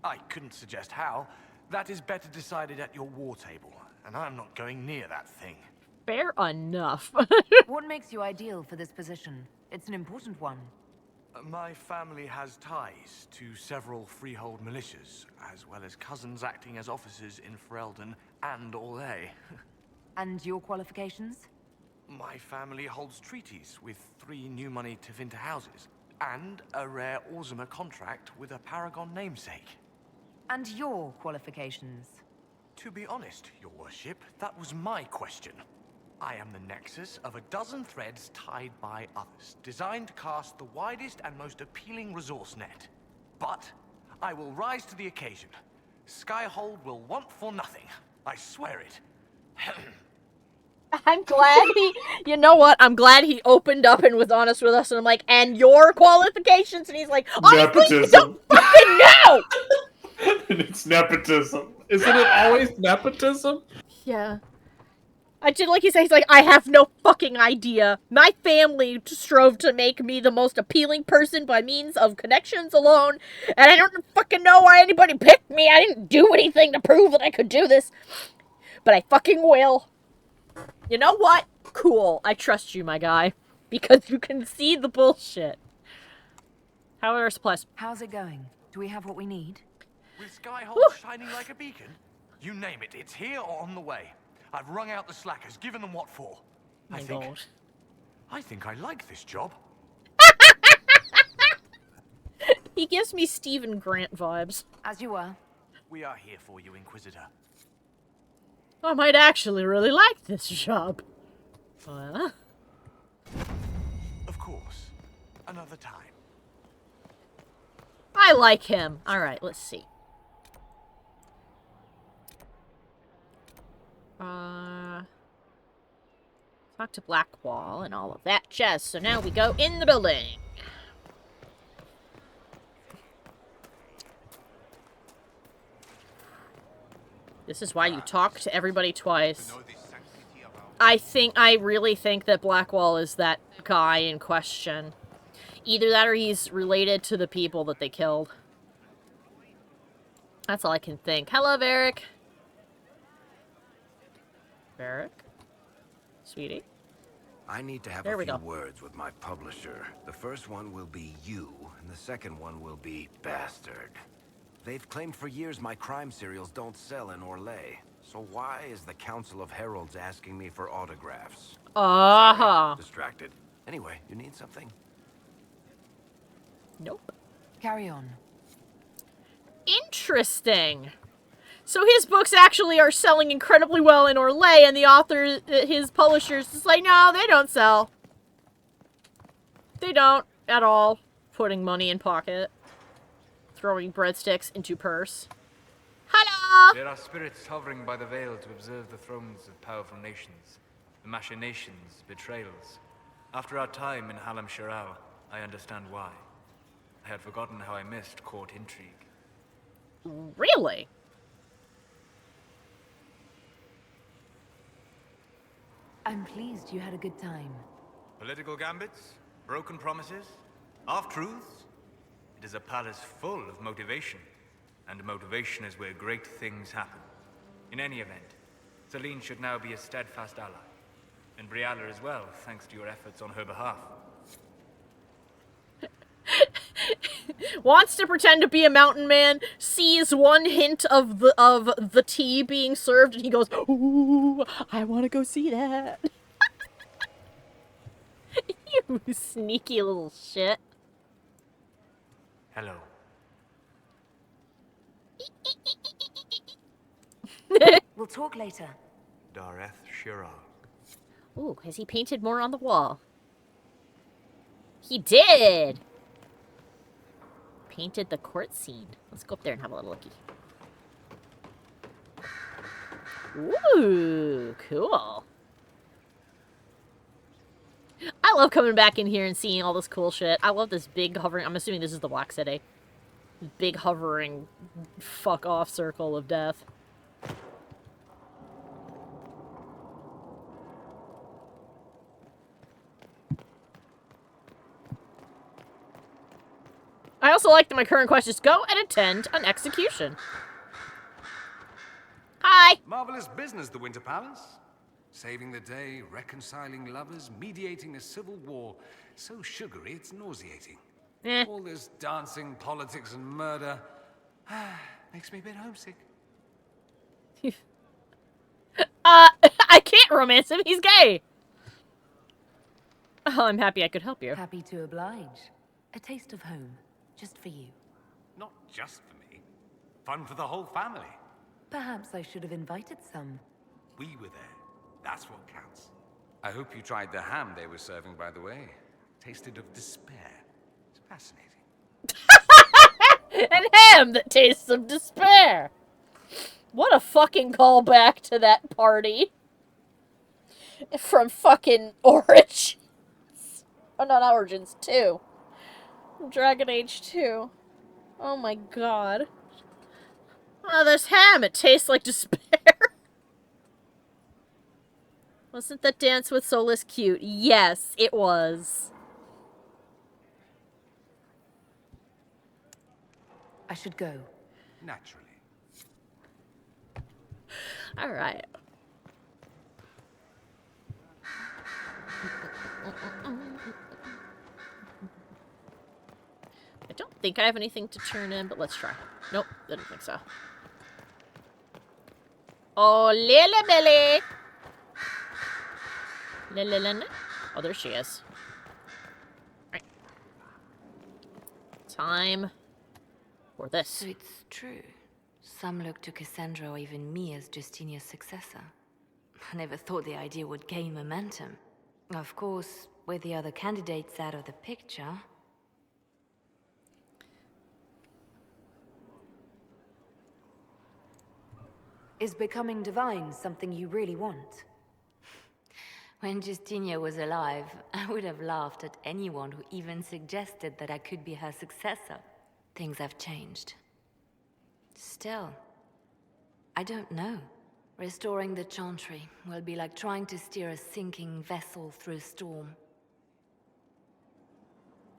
I couldn't suggest how. That is better decided at your war table, and I'm not going near that thing. Fair enough. What makes you ideal for this position? It's an important one. My family has ties to several freehold militias, as well as cousins acting as officers in Ferelden and Orlais. And your qualifications? My family holds treaties with 3 new money Tevinter houses, and a rare Orzuma contract with a Paragon namesake. And your qualifications? To be honest, your worship, that was my question. I am the nexus of a dozen threads tied by others, designed to cast the widest and most appealing resource net. But I will rise to the occasion. Skyhold will want for nothing. I swear it. I'm glad you know what? I'm glad he opened up and was honest with us. And I'm like, and your qualifications? And he's like, honestly, you don't fucking know! It's nepotism. Isn't it always nepotism? Yeah. I did like he said, he's like, I have no fucking idea. My family strove to make me the most appealing person by means of connections alone, and I don't fucking know why anybody picked me. I didn't do anything to prove that I could do this. But I fucking will. You know what? Cool. I trust you, my guy. Because you can see the bullshit. How are our supplies? How's it going? Do we have what we need? With Skyhold shining like a beacon? You name it, it's here or on the way. I've wrung out the slackers, given them what for. I think I like this job. He gives me Stephen Grant vibes. As you were. We are here for you, Inquisitor. I might actually really like this job. Of course. Another time. I like him. Alright, let's see. Talk to Blackwall and all of that jazz. So now we go in the building. This is why you talk to everybody twice. I really think that Blackwall is that guy in question. Either that or he's related to the people that they killed. That's all I can think. Hello, Varric. Varric? Sweetie? I need to have a few words with my publisher. The first one will be you, and the second one will be Bastard. They've claimed for years my crime serials don't sell in Orlais. So why is the Council of Heralds asking me for autographs? Sorry, distracted. Anyway, you need something? Nope. Carry on. Interesting. So his books actually are selling incredibly well in Orlais, and the author, his publishers, is like, no, they don't sell. They don't at all. Putting money in pocket. Throwing breadsticks into purse. Hello! There are spirits hovering by the veil to observe the thrones of powerful nations. The machinations, betrayals. After our time in Halam Shiral, I understand why. I had forgotten how I missed court intrigue. Really? I'm pleased you had a good time. Political gambits? Broken promises? Half-truths? It is a palace full of motivation. And motivation is where great things happen. In any event, Celine should now be a steadfast ally. And Brialla as well, thanks to your efforts on her behalf. Wants to pretend to be a mountain man, sees one hint of the tea being served, and he goes, ooh, I want to go see that. You sneaky little shit. Hello. We'll talk later. Dareth Shiral. Ooh, has he painted more on the wall? He did! Painted the court scene. Let's go up there and have a little looky. Ooh, cool. I I love coming back in here and seeing all this cool shit. I love this big hovering... I'm assuming this is the Black City. Big hovering fuck off circle of death. I also like that my current quest is go and attend an execution. Hi! Marvelous business, the Winter Palace. Saving the day, reconciling lovers, mediating a civil war. So sugary, it's nauseating. All this dancing, politics, and murder makes me a bit homesick. I can't romance him. He's gay. Oh, I'm happy I could help you. Happy to oblige. A taste of home, just for you. Not just for me. Fun for the whole family. Perhaps I should have invited some. We were there. That's what counts. I hope you tried the ham they were serving, by the way. Tasted of despair. It's fascinating. An ham that tastes of despair. What a fucking callback to that party. From fucking Origins. Oh, not Origins, 2. Dragon Age 2. Oh my god. Oh, this ham, it tastes like despair. Wasn't that dance with Solus cute? Yes, it was. I should go. Naturally. Alright. I don't think I have anything to turn in, but let's try. Nope, I don't think so. Oh, Lily Billy! Lily. Oh, there she is. Right. Time for this. So it's true. Some look to Cassandra or even me as Justinia's successor. I never thought the idea would gain momentum. Of course, with the other candidates out of the picture... Is becoming divine something you really want? When Justinia was alive, I would have laughed at anyone who even suggested that I could be her successor. Things have changed. Still, I don't know. Restoring the Chantry will be like trying to steer a sinking vessel through a storm.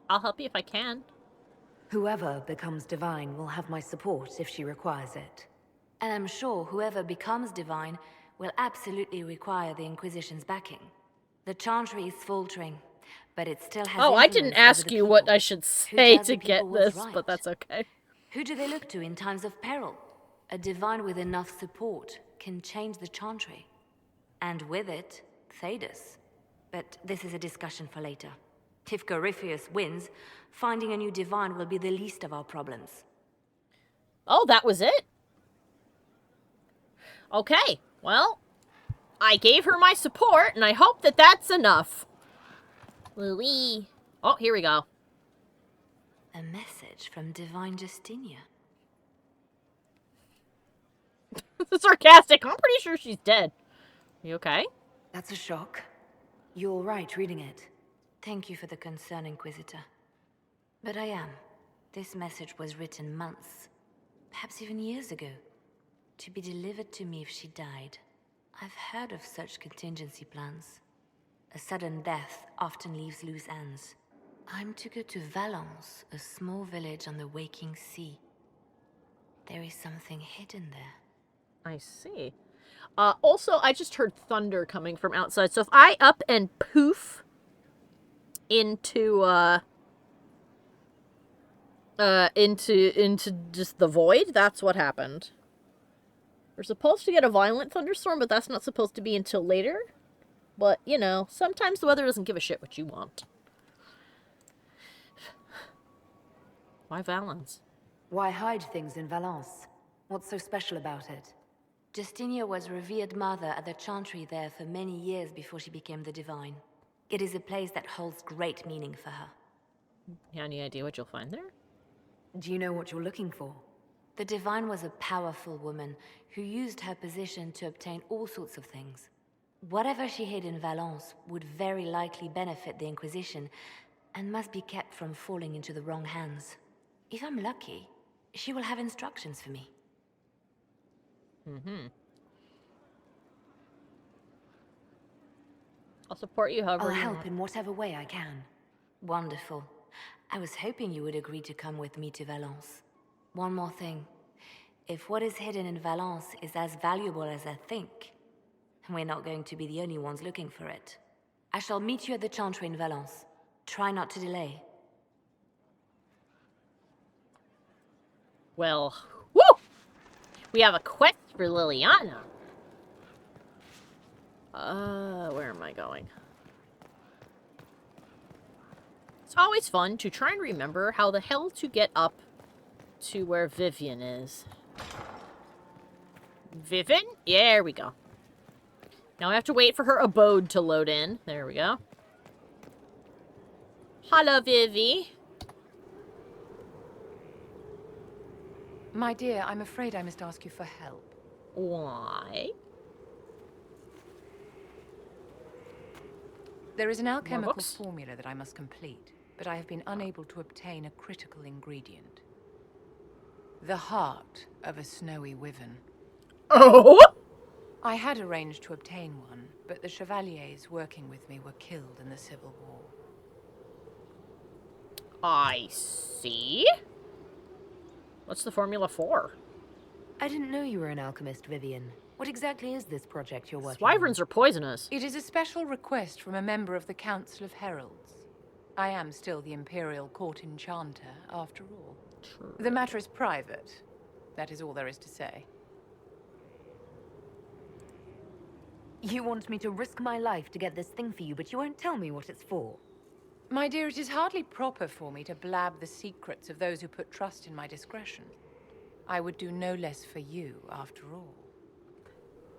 I'll help you if I can. Whoever becomes divine will have my support if she requires it. And I'm sure whoever becomes divine will absolutely require the Inquisition's backing. The Chantry is faltering, but it still has... Oh, I didn't ask you what I should say to get this, but that's okay. Who do they look to in times of peril? A divine with enough support can change the Chantry. And with it, Thedas. But this is a discussion for later. If Corypheus wins, finding a new divine will be the least of our problems. Oh, that was it? Okay, well, I gave her my support, and I hope that that's enough. Louis. Oh, here we go. A message from Divine Justinia. Sarcastic. I'm pretty sure she's dead. You okay? That's a shock. You're right reading it. Thank you for the concern, Inquisitor. But I am. This message was written months, perhaps even years ago, to be delivered to me if she died. I've heard of such contingency plans. A sudden death often leaves loose ends. I'm to go to Valence, a small village on the waking sea. There is something hidden there. I see. Also, I just heard thunder coming from outside. So if I up and poof into just the void, that's what happened. We're supposed to get a violent thunderstorm, but that's not supposed to be until later. But, you know, sometimes the weather doesn't give a shit what you want. Why Valence? Why hide things in Valence? What's so special about it? Justinia was revered mother at the Chantry there for many years before she became the Divine. It is a place that holds great meaning for her. Any idea what you'll find there? Do you know what you're looking for? The Divine was a powerful woman who used her position to obtain all sorts of things. Whatever she hid in Valence would very likely benefit the Inquisition and must be kept from falling into the wrong hands. If I'm lucky, she will have instructions for me. Mm-hmm. I'll support you however I'll you help want. in whatever way I can. Wonderful. I was hoping you would agree to come with me to Valence. One more thing. If what is hidden in Valence is as valuable as I think, we're not going to be the only ones looking for it. I shall meet you at the Chantry in Valence. Try not to delay. Well, woo! We have a quest for Liliana. Where am I going? It's always fun to try and remember how the hell to get up to where Vivian is. Vivian? Yeah, there we go. Now I have to wait for her abode to load in. There we go. Hello, Vivi. My dear, I'm afraid I must ask you for help. Why? There is an alchemical formula that I must complete, but I have been unable to obtain a critical ingredient. The heart of a snowy wyvern. Oh! I had arranged to obtain one, but the chevaliers working with me were killed in the Civil War. I see. What's the formula for? I didn't know you were an alchemist, Vivian. What exactly is this project you're working Wyverns are poisonous. It is a special request from a member of the Council of Heralds. I am still the Imperial Court Enchanter, after all. True. The matter is private. That is all there is to say. You want me to risk my life to get this thing for you, but you won't tell me what it's for. My dear, it is hardly proper for me to blab the secrets of those who put trust in my discretion. I would do no less for you, after all.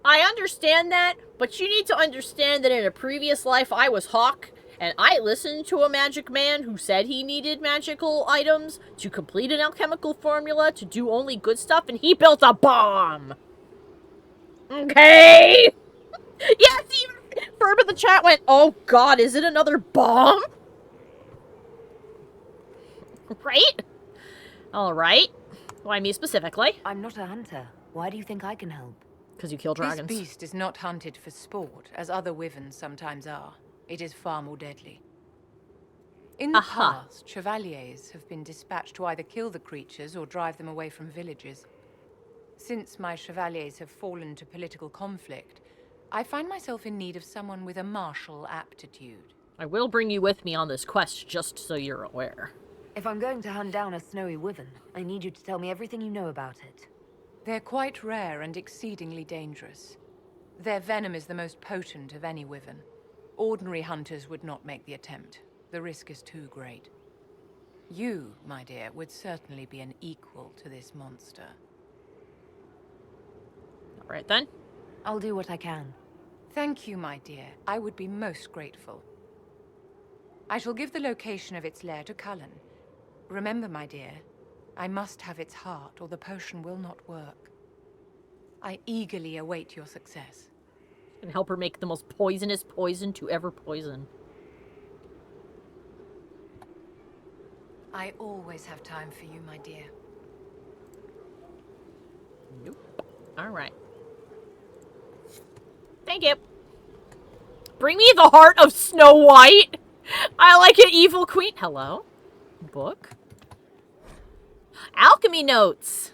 I understand that, but you need to understand that in a previous life I was Hawk, and I listened to a magic man who said he needed magical items to complete an alchemical formula to do only good stuff, and he built a bomb! Okay? Yes, even Ferb in the chat went, oh god, is it another bomb? Right? Alright. Why me specifically? I'm not a hunter. Why do you think I can help? Because you kill dragons. This beast is not hunted for sport, as other wyverns sometimes are. It is far more deadly. In the past, chevaliers have been dispatched to either kill the creatures or drive them away from villages. Since my chevaliers have fallen to political conflict, I find myself in need of someone with a martial aptitude. I will bring you with me on this quest, just so you're aware. If I'm going to hunt down a snowy wyvern, I need you to tell me everything you know about it. They're quite rare and exceedingly dangerous. Their venom is the most potent of any wyvern. Ordinary hunters would not make the attempt. The risk is too great. You, my dear, would certainly be an equal to this monster. All right, then. I'll do what I can. Thank you, my dear. I would be most grateful. I shall give the location of its lair to Cullen. Remember, my dear, I must have its heart, or the potion will not work. I eagerly await your success. And help her make the most poisonous poison to ever poison. I always have time for you, my dear. Nope. Alright. Thank you. Bring me the heart of Snow White! I like an evil queen. Hello? Book? Alchemy notes!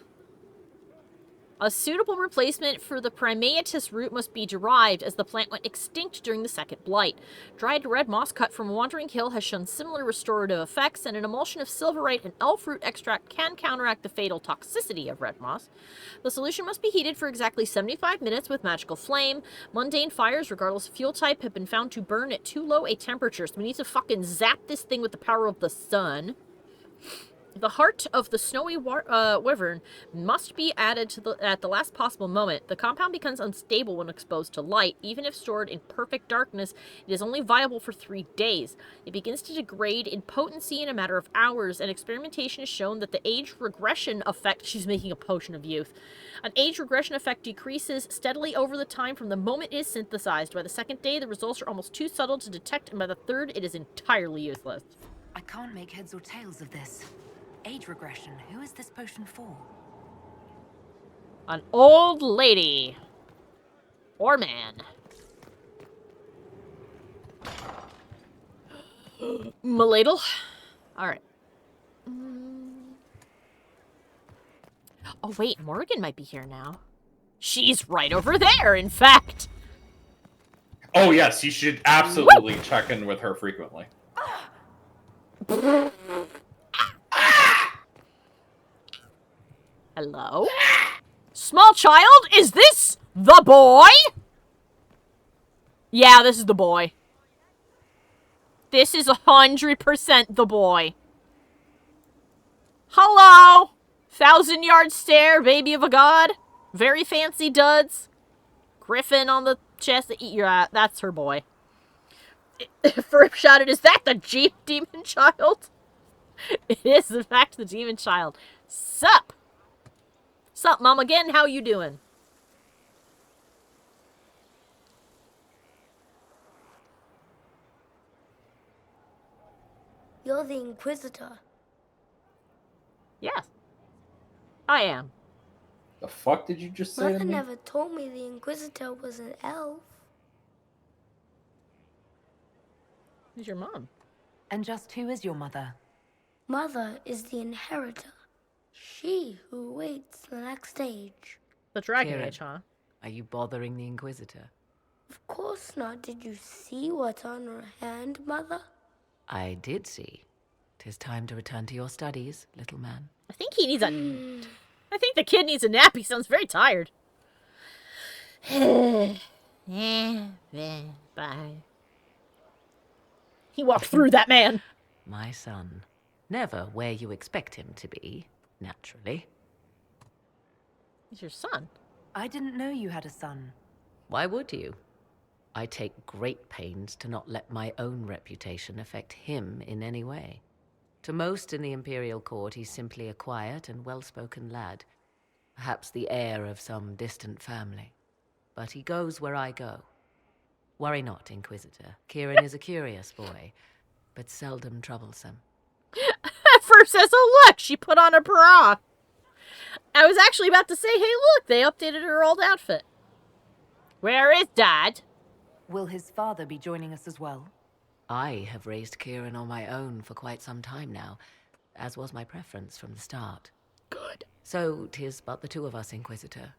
A suitable replacement for the Primaeatus root must be derived, as the plant went extinct during the Second Blight. Dried red moss cut from Wandering Hill has shown similar restorative effects, and an emulsion of silverite and elf root extract can counteract the fatal toxicity of red moss. The solution must be heated for exactly 75 minutes with magical flame. Mundane fires, regardless of fuel type, have been found to burn at too low a temperature, so we need to fucking zap this thing with the power of the sun. The heart of the snowy wyvern must be added at the last possible moment. The compound becomes unstable when exposed to light. Even if stored in perfect darkness, it is only viable for 3 days. It begins to degrade in potency in a matter of hours, and experimentation has shown that the age regression effect... She's making a potion of youth. An age regression effect decreases steadily over the time from the moment it is synthesized. By the 2nd day, the results are almost too subtle to detect, and by the 3rd, it is entirely useless. I can't make heads or tails of this. Age regression. Who is this potion for? An old lady. Or man. My ladle. Alright. Oh wait, Morgan might be here now. She's right over there, in fact. Oh yes, you should absolutely check in with her frequently. Hello? Small child, is this the boy? Yeah, this is the boy. This is 100% the boy. Hello? 1,000-yard stare, baby of a god. Very fancy duds. Griffin on the chest. Yeah, that's her boy. Ferb shouted, is that the demon child? It is, in fact, the demon child. Sup? Sup, Mom? Again, how you doing? You're the Inquisitor. Yes. I am. The fuck did you just say Mother to me? never told me the Inquisitor was an elf. Who's your mom? And just who is your mother? Mother is the inheritor. She who awaits the next age. The Dragon Kieran, Age, huh? Are you bothering the Inquisitor? Of course not. Did you see what's on her hand, Mother? I did see. 'Tis time to return to your studies, little man. I think he needs a... I think the kid needs a nap. He sounds very tired. Bye. He walked through that man. My son. Never where you expect him to be, naturally. He's your son. I didn't know you had a son. Why would you? I take great pains to not let my own reputation affect him in any way. To most in the Imperial Court, he's simply a quiet and well-spoken lad. Perhaps the heir of some distant family. But he goes where I go. Worry not, Inquisitor. Kieran is a curious boy, but seldom troublesome. At first says, oh look, she put on a bra. I was actually about to say, hey look, they updated her old outfit. Where is Dad? Will his father be joining us as well? I have raised Kieran on my own for quite some time now, as was my preference from the start. Good. So 'tis but the two of us, Inquisitor.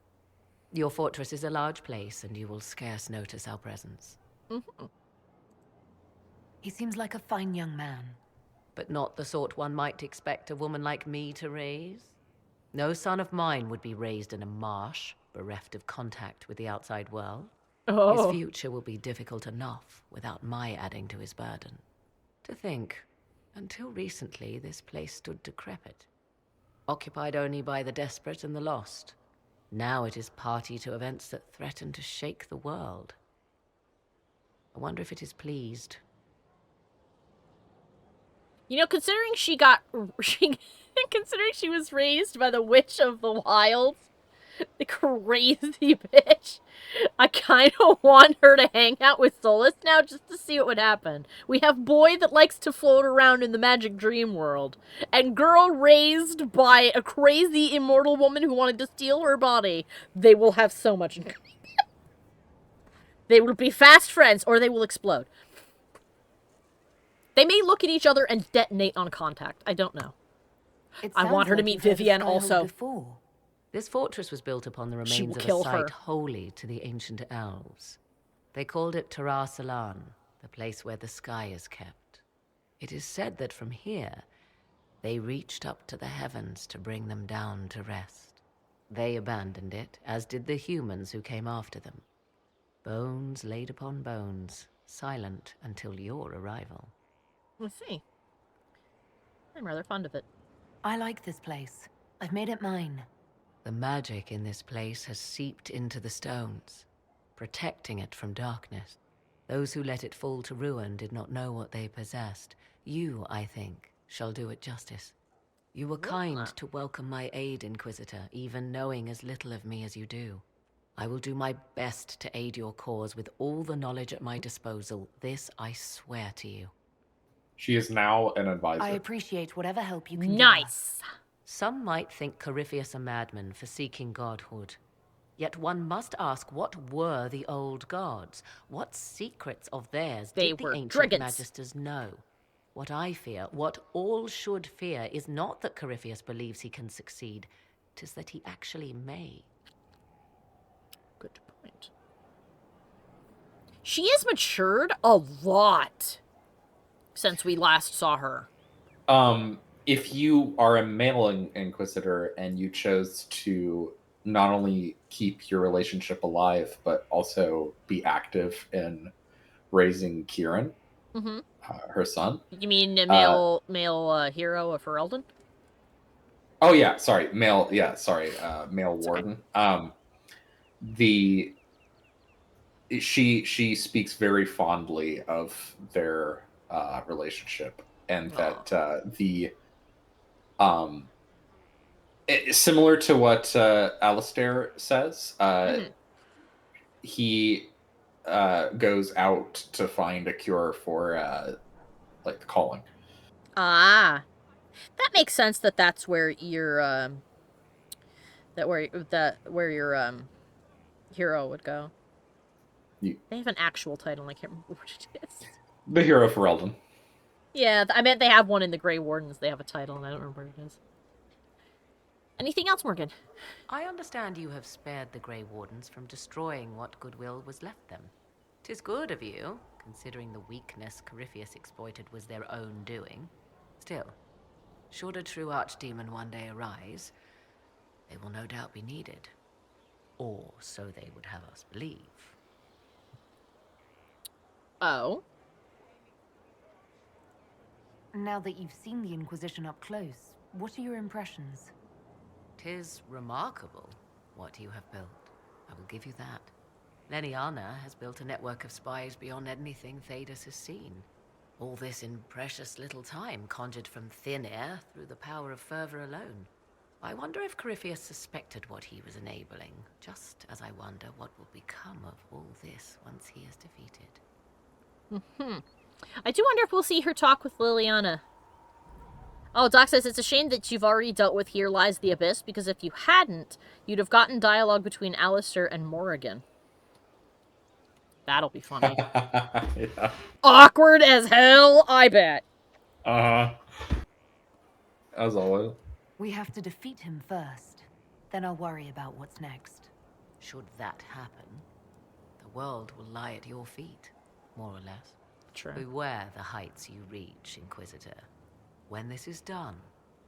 Your fortress is a large place, and you will scarce notice our presence. Mm-hmm. He seems like a fine young man. But not the sort one might expect a woman like me to raise. No son of mine would be raised in a marsh, bereft of contact with the outside world. Oh. His future will be difficult enough without my adding to his burden. To think, until recently this place stood decrepit, occupied only by the desperate and the lost. Now it is party to events that threaten to shake the world. I wonder if it is pleased. You know, considering she was raised by the Witch of the Wilds, the crazy bitch, I kind of want her to hang out with Solus now just to see what would happen. We have boy that likes to float around in the magic dream world, and girl raised by a crazy immortal woman who wanted to steal her body. They will have so much in common. They will be fast friends, or they will explode. They may look at each other and detonate on contact. I don't know. I want her to meet Vivienne also. This fortress was built upon the She remains will of kill a site her. holy to the ancient elves. They called it Terra Salan, the place where the sky is kept. It is said that from here, they reached up to the heavens to bring them down to rest. They abandoned it, as did the humans who came after them. Bones laid upon bones, silent until your arrival. Let's see. I'm rather fond of it. I like this place. I've made it mine. The magic in this place has seeped into the stones, protecting it from darkness. Those who let it fall to ruin did not know what they possessed. You, I think, shall do it justice. You were kind to welcome my aid, Inquisitor, even knowing as little of me as you do. I will do my best to aid your cause with all the knowledge at my disposal. This I swear to you. She is now an advisor. I appreciate whatever help you can Nice. Some might think Corypheus a madman for seeking godhood. Yet one must ask, what were the old gods? What secrets of theirs did the ancient magisters know? What I fear, what all should fear, is not that Corypheus believes he can succeed. 'Tis that he actually may. Good point. She has matured a lot since we last saw her. If you are a male Inquisitor and you chose to not only keep your relationship alive, but also be active in raising Kieran, her son. You mean a male hero of Ferelden? Oh yeah, sorry, male. Yeah, sorry, male warden. Okay. She speaks very fondly of their relationship, and that similar to what Alistair says, he goes out to find a cure for like the calling. Ah, that makes sense. That's where your where your hero would go. They have an actual title. I can't remember what it is. The hero for Ferelden. Yeah, I meant they have one in the Grey Wardens. They have a title, and I don't remember what it is. Anything else, Morgan? I understand you have spared the Grey Wardens from destroying what goodwill was left them. 'Tis good of you, considering the weakness Corypheus exploited was their own doing. Still, should a true archdemon one day arise, they will no doubt be needed. Or so they would have us believe. Oh? Now that you've seen the Inquisition up close, what are your impressions? 'Tis remarkable what you have built. I will give you that. Leliana has built a network of spies beyond anything Thedas has seen. All this in precious little time, conjured from thin air through the power of fervor alone. I wonder if Corypheus suspected what he was enabling, just as I wonder what will become of all this once he is defeated. I do wonder if we'll see her talk with Leliana. Oh, Doc says it's a shame that you've already dealt with Here Lies the Abyss, because if you hadn't, you'd have gotten dialogue between Alistair and Morrigan. That'll be funny. Yeah. Awkward as hell, I bet. As always. We have to defeat him first. Then I'll worry about what's next. Should that happen, the world will lie at your feet, more or less. True. Beware the heights you reach, Inquisitor. When this is done,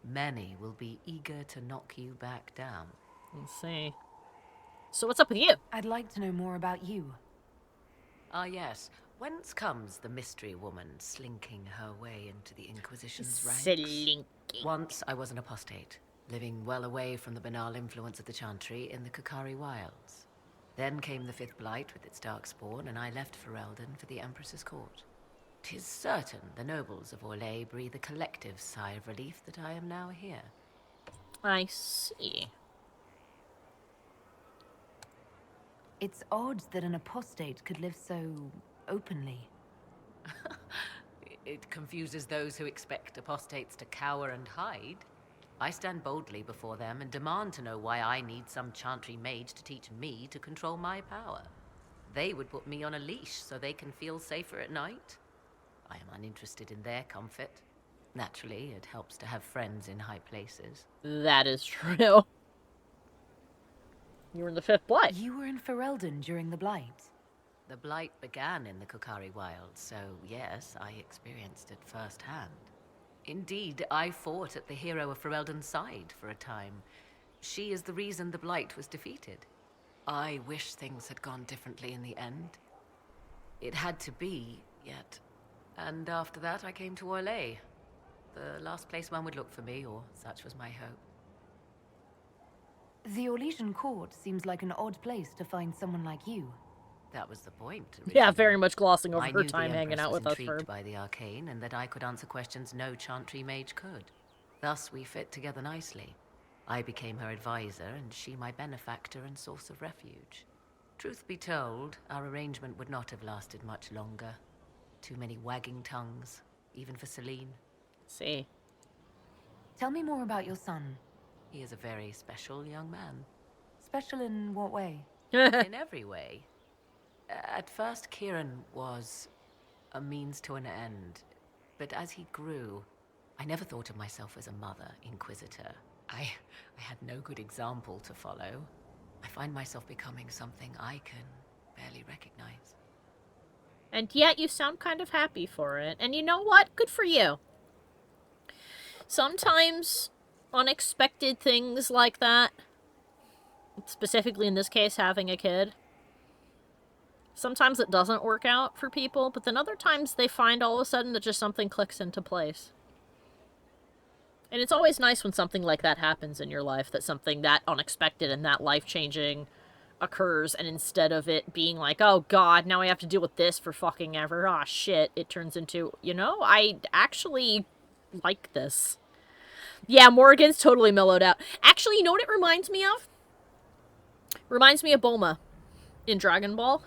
many will be eager to knock you back down. Let's see. So what's up with you? I'd like to know more about you. Ah, yes. Whence comes the mystery woman slinking her way into the Inquisition's ranks? Slinking. Once I was an apostate, living well away from the banal influence of the Chantry in the Kukari Wilds. Then came the Fifth Blight with its darkspawn, and I left Ferelden for the Empress's court. 'Tis certain the nobles of Orlais breathe a collective sigh of relief that I am now here. I see. It's odd that an apostate could live so openly. It confuses those who expect apostates to cower and hide. I stand boldly before them and demand to know why I need some Chantry mage to teach me to control my power. They would put me on a leash so they can feel safer at night. I am uninterested in their comfort. Naturally, it helps to have friends in high places. That is true. You were in the Fifth Blight. You were in Ferelden during the Blight. The Blight began in the Kukari Wilds, so yes, I experienced it firsthand. Indeed, I fought at the hero of Ferelden's side for a time. She is the reason the Blight was defeated. I wish things had gone differently in the end. It had to be, yet. And after that, I came to Orlais. the last place one would look for me, or such was my hope. The Orlesian court seems like an odd place to find someone like you. That was the point. Yeah, very much glossing over I her knew time the hanging Empress out was with us intrigued for... by the arcane, and that I could answer questions no Chantry mage could. Thus, we fit together nicely. I became her advisor, and she my benefactor and source of refuge. Truth be told, our arrangement would not have lasted much longer. Too many wagging tongues, even for Celine. See. Tell me more about your son. He is a very special young man. Special in what way? In every way. At first, Kieran was a means to an end. But as he grew, I never thought of myself as a mother inquisitor. I had no good example to follow. I find myself becoming something I can barely recognize. And yet you sound kind of happy for it. And you know what? Good for you. Sometimes unexpected things like that, specifically in this case having a kid, sometimes it doesn't work out for people, but then other times they find all of a sudden that just something clicks into place. And it's always nice when something like that happens in your life, that something that unexpected and that life-changing occurs, and instead of it being like, oh god, now I have to deal with this for fucking ever, aw shit, it turns into, you know, I actually like this. Yeah, Morrigan's totally mellowed out. Actually, you know what it reminds me of? Reminds me of Bulma in Dragon Ball.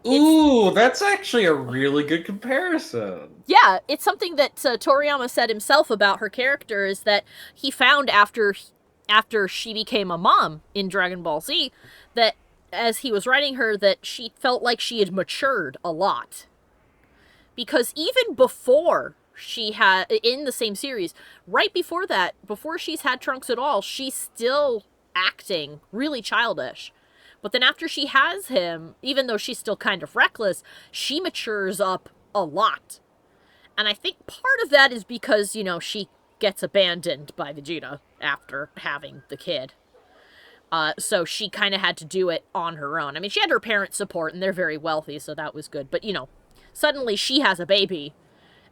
Ooh, that's actually a really good comparison. Yeah, it's something that Toriyama said himself about her character, is that he found after she became a mom in Dragon Ball Z, that as he was writing her, that she felt like she had matured a lot. Because even before she had, in the same series, right before that, before she's had Trunks at all, she's still acting really childish. But then after she has him, even though she's still kind of reckless, she matures up a lot. And I think part of that is because, you know, she gets abandoned by Vegeta after having the kid. So she kind of had to do it on her own. I mean, she had her parents' support, and they're very wealthy, so that was good. But, you know, suddenly she has a baby,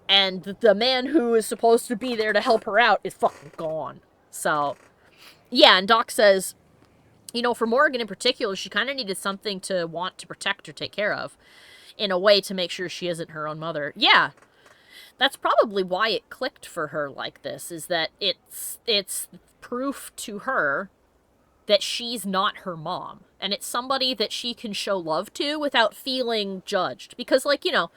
and the man who is supposed to be there to help her out is fucking gone. So, yeah, and Doc says, you know, for Morrigan in particular, she kind of needed something to want to protect or take care of, in a way to make sure she isn't her own mother. Yeah, that's probably why it clicked for her like this, is that it's proof to her that she's not her mom, and it's somebody that she can show love to without feeling judged. Because, like, you know,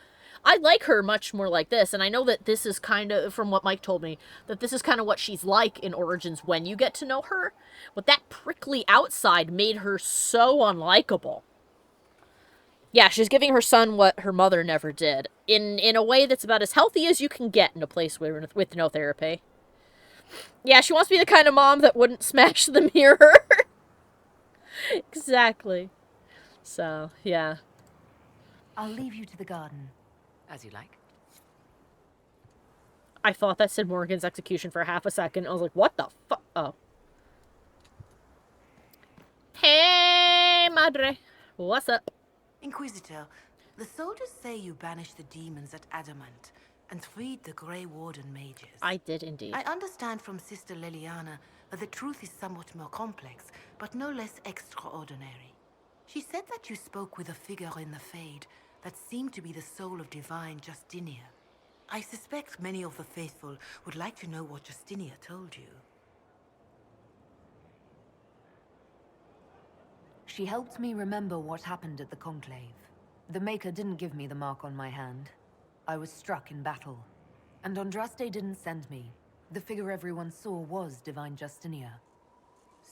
I like her much more like this, and I know that this is kind of, from what Mike told me, that this is kind of what she's like in Origins when you get to know her, but that prickly outside made her so unlikable. Yeah, she's giving her son what her mother never did, in a way that's about as healthy as you can get in a place with no therapy. Yeah, she wants to be the kind of mom that wouldn't smash the mirror. Exactly. So, yeah. I'll leave you to the garden. As you like. I thought that said Morgan's execution for half a second. I was like, what the fuck? Oh. Hey, madre. What's up? Inquisitor, the soldiers say you banished the demons at Adamant and freed the Grey Warden mages. I did indeed. I understand from Sister Liliana that the truth is somewhat more complex, but no less extraordinary. She said that you spoke with a figure in the Fade that seemed to be the soul of divine Justinia. I suspect many of the faithful would like to know what Justinia told you. She helped me remember what happened at the Conclave. The Maker didn't give me the mark on my hand. I was struck in battle. And Andraste didn't send me. The figure everyone saw was divine Justinia.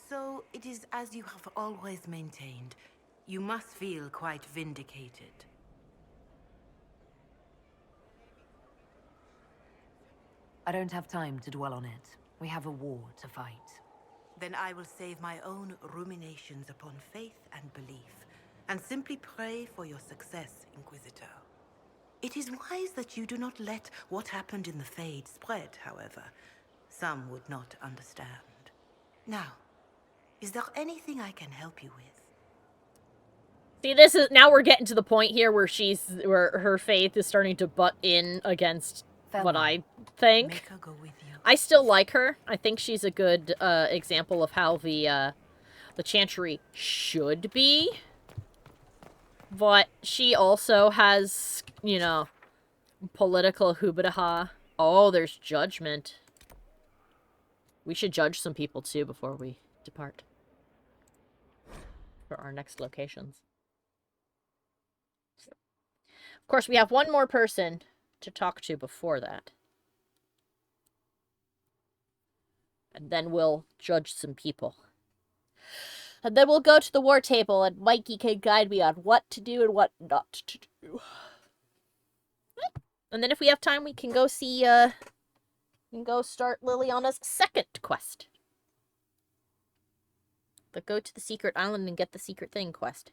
So it is as you have always maintained. You must feel quite vindicated. I don't have time to dwell on it. We have a war to fight. Then I will save my own ruminations upon faith and belief, and simply pray for your success, Inquisitor. It is wise that you do not let what happened in the Fade spread, however. Some would not understand. Now, is there anything I can help you with? See, this is, now we're getting to the point here where her faith is starting to butt in against what I think. Make her go with you. I still like her. I think she's a good example of how the Chantry should be. But she also has, you know, political hubadaha. Oh, there's judgment. We should judge some people, too, before we depart. For our next locations. Of course, we have one more person to talk to before that. And then we'll judge some people. And then we'll go to the war table, and Mikey can guide me on what to do and what not to do. And then if we have time, we can go see, we can go start Liliana's second quest. The go to the secret island and get the secret thing quest.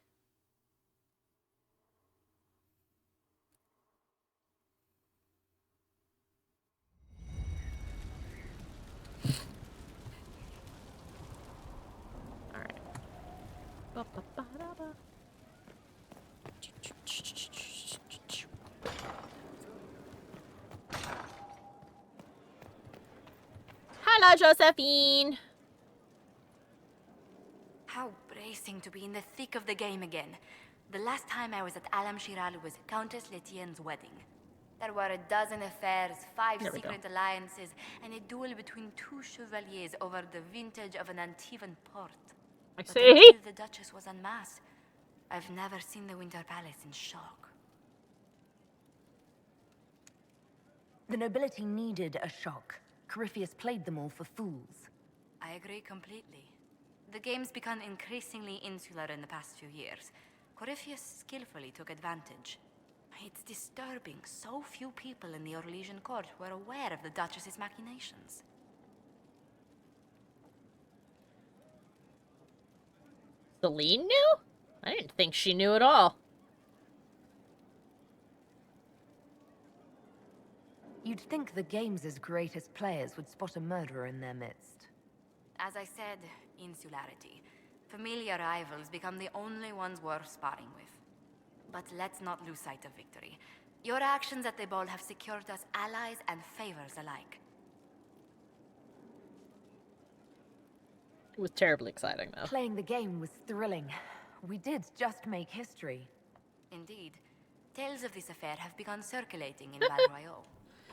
Hello, Josephine! How bracing to be in the thick of the game again. The last time I was at Alam Shiral was Countess Letienne's wedding. There were a dozen affairs, 5 secret alliances, and a duel between 2 chevaliers over the vintage of an Antivan port. I But see. until the Duchess was unmasked, I've never seen the Winter Palace in shock. The nobility needed a shock. Corypheus played them all for fools. I agree completely. The game's become increasingly insular in the past few years. Corypheus skillfully took advantage. It's disturbing so few people in the Orlesian court were aware of the Duchess's machinations. Celine knew? I didn't think she knew at all. You'd think the game's greatest players would spot a murderer in their midst. As I said, insularity. Familiar rivals become the only ones worth sparring with. But let's not lose sight of victory. Your actions at the ball have secured us allies and favors alike. It was terribly exciting, though. Playing the game was thrilling. We did just make history. Indeed. Tales of this affair have begun circulating in Val Royal.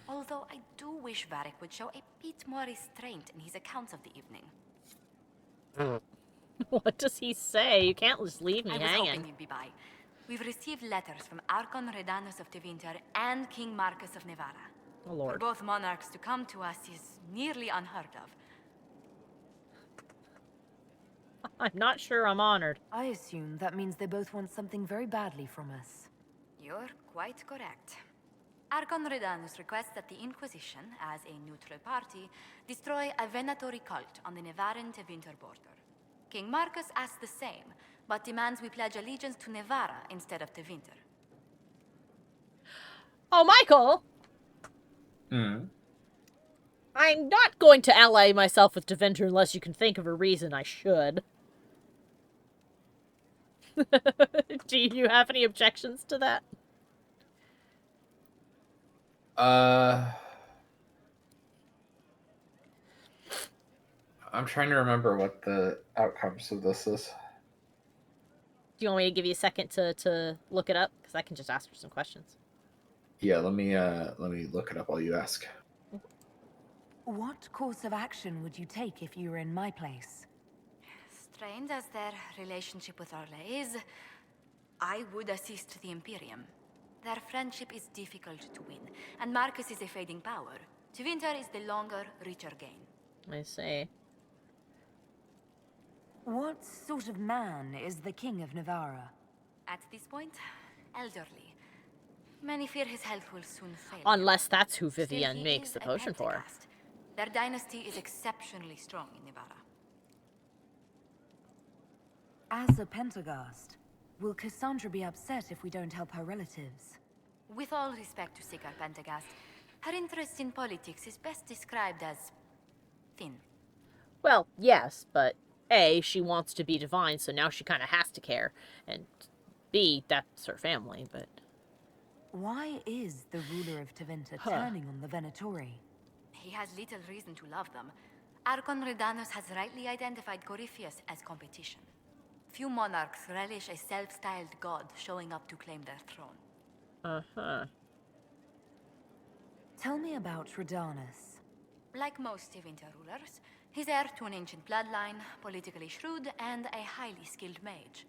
Although I do wish Varric would show a bit more restraint in his accounts of the evening. What does he say? You can't just leave me I was hanging. hoping you'd be by. We've received letters from Archon Redanus of Tevinter and King Marcus of Nevada. Oh, Lord. For both monarchs to come to us is nearly unheard of. I'm not sure I'm honored. I assume that means they both want something very badly from us. You're quite correct. Archon Redanus requests that the Inquisition, as a neutral party, destroy a Venatori cult on the Nevaran-Tevinter border. King Marcus asks the same, but demands we pledge allegiance to Nevara instead of Tevinter. Oh, Michael! I'm not going to ally myself with Tevinter unless you can think of a reason I should. Do you have any objections to that? I'm trying to remember what the outcomes of this is. Do you want me to give you a second to look it up? Because I can just ask her some questions. Yeah, let me look it up while you ask. What course of action would you take if you were in my place? Strained as their relationship with Orlais is, I would assist the Imperium. Their friendship is difficult to win, and Marcus is a fading power. Tevinter is the longer, richer gain. I see. What sort of man is the King of Navarra? At this point, elderly. Many fear his health will soon fail. Unless that's who Still, Vivienne he makes is the a potion for. Pentagast. Their dynasty is exceptionally strong in Navarra. As a Pentagast, will Cassandra be upset if we don't help her relatives? With all respect to Sigurd Pentagast, her interest in politics is best described as thin. Well, yes, but A, she wants to be divine, so now she kind of has to care. And B, that's her family, but... Why is the ruler of Tevinter turning on the Venatori? He has little reason to love them. Archon Redanus has rightly identified Corypheus as competition. Few monarchs relish a self-styled god showing up to claim their throne. Uh-huh. Tell me about Redanus. Like most Tevinter rulers, he's heir to an ancient bloodline, politically shrewd, and a highly skilled mage.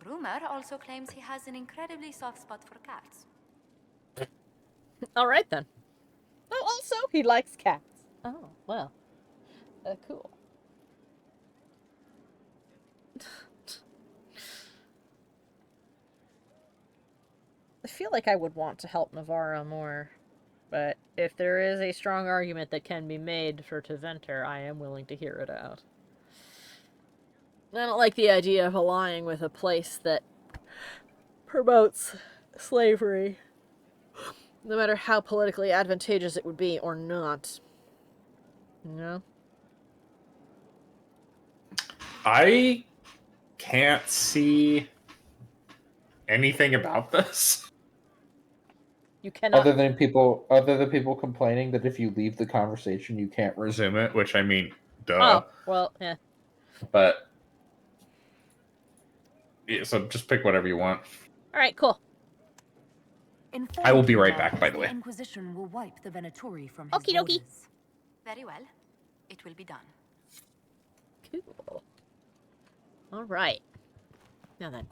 Rumor also claims he has an incredibly soft spot for cats. All right, then. Oh, also, he likes cats. Oh, well. Cool. I feel like I would want to help Navarra more. But if there is a strong argument that can be made for Tevinter, I am willing to hear it out. I don't like the idea of allying with a place that promotes slavery, no matter how politically advantageous it would be or not. You know? I can't see anything about this. You cannot. Other than people complaining that if you leave the conversation, you can't resume it, which I mean, duh. Oh, well, yeah. But yeah, so just pick whatever you want. All right, cool. I will be right back, by the way. Inquisition will wipe the Venatori from his Okie dokie. borders. Very well. It will be done. Cool. All right. Now then.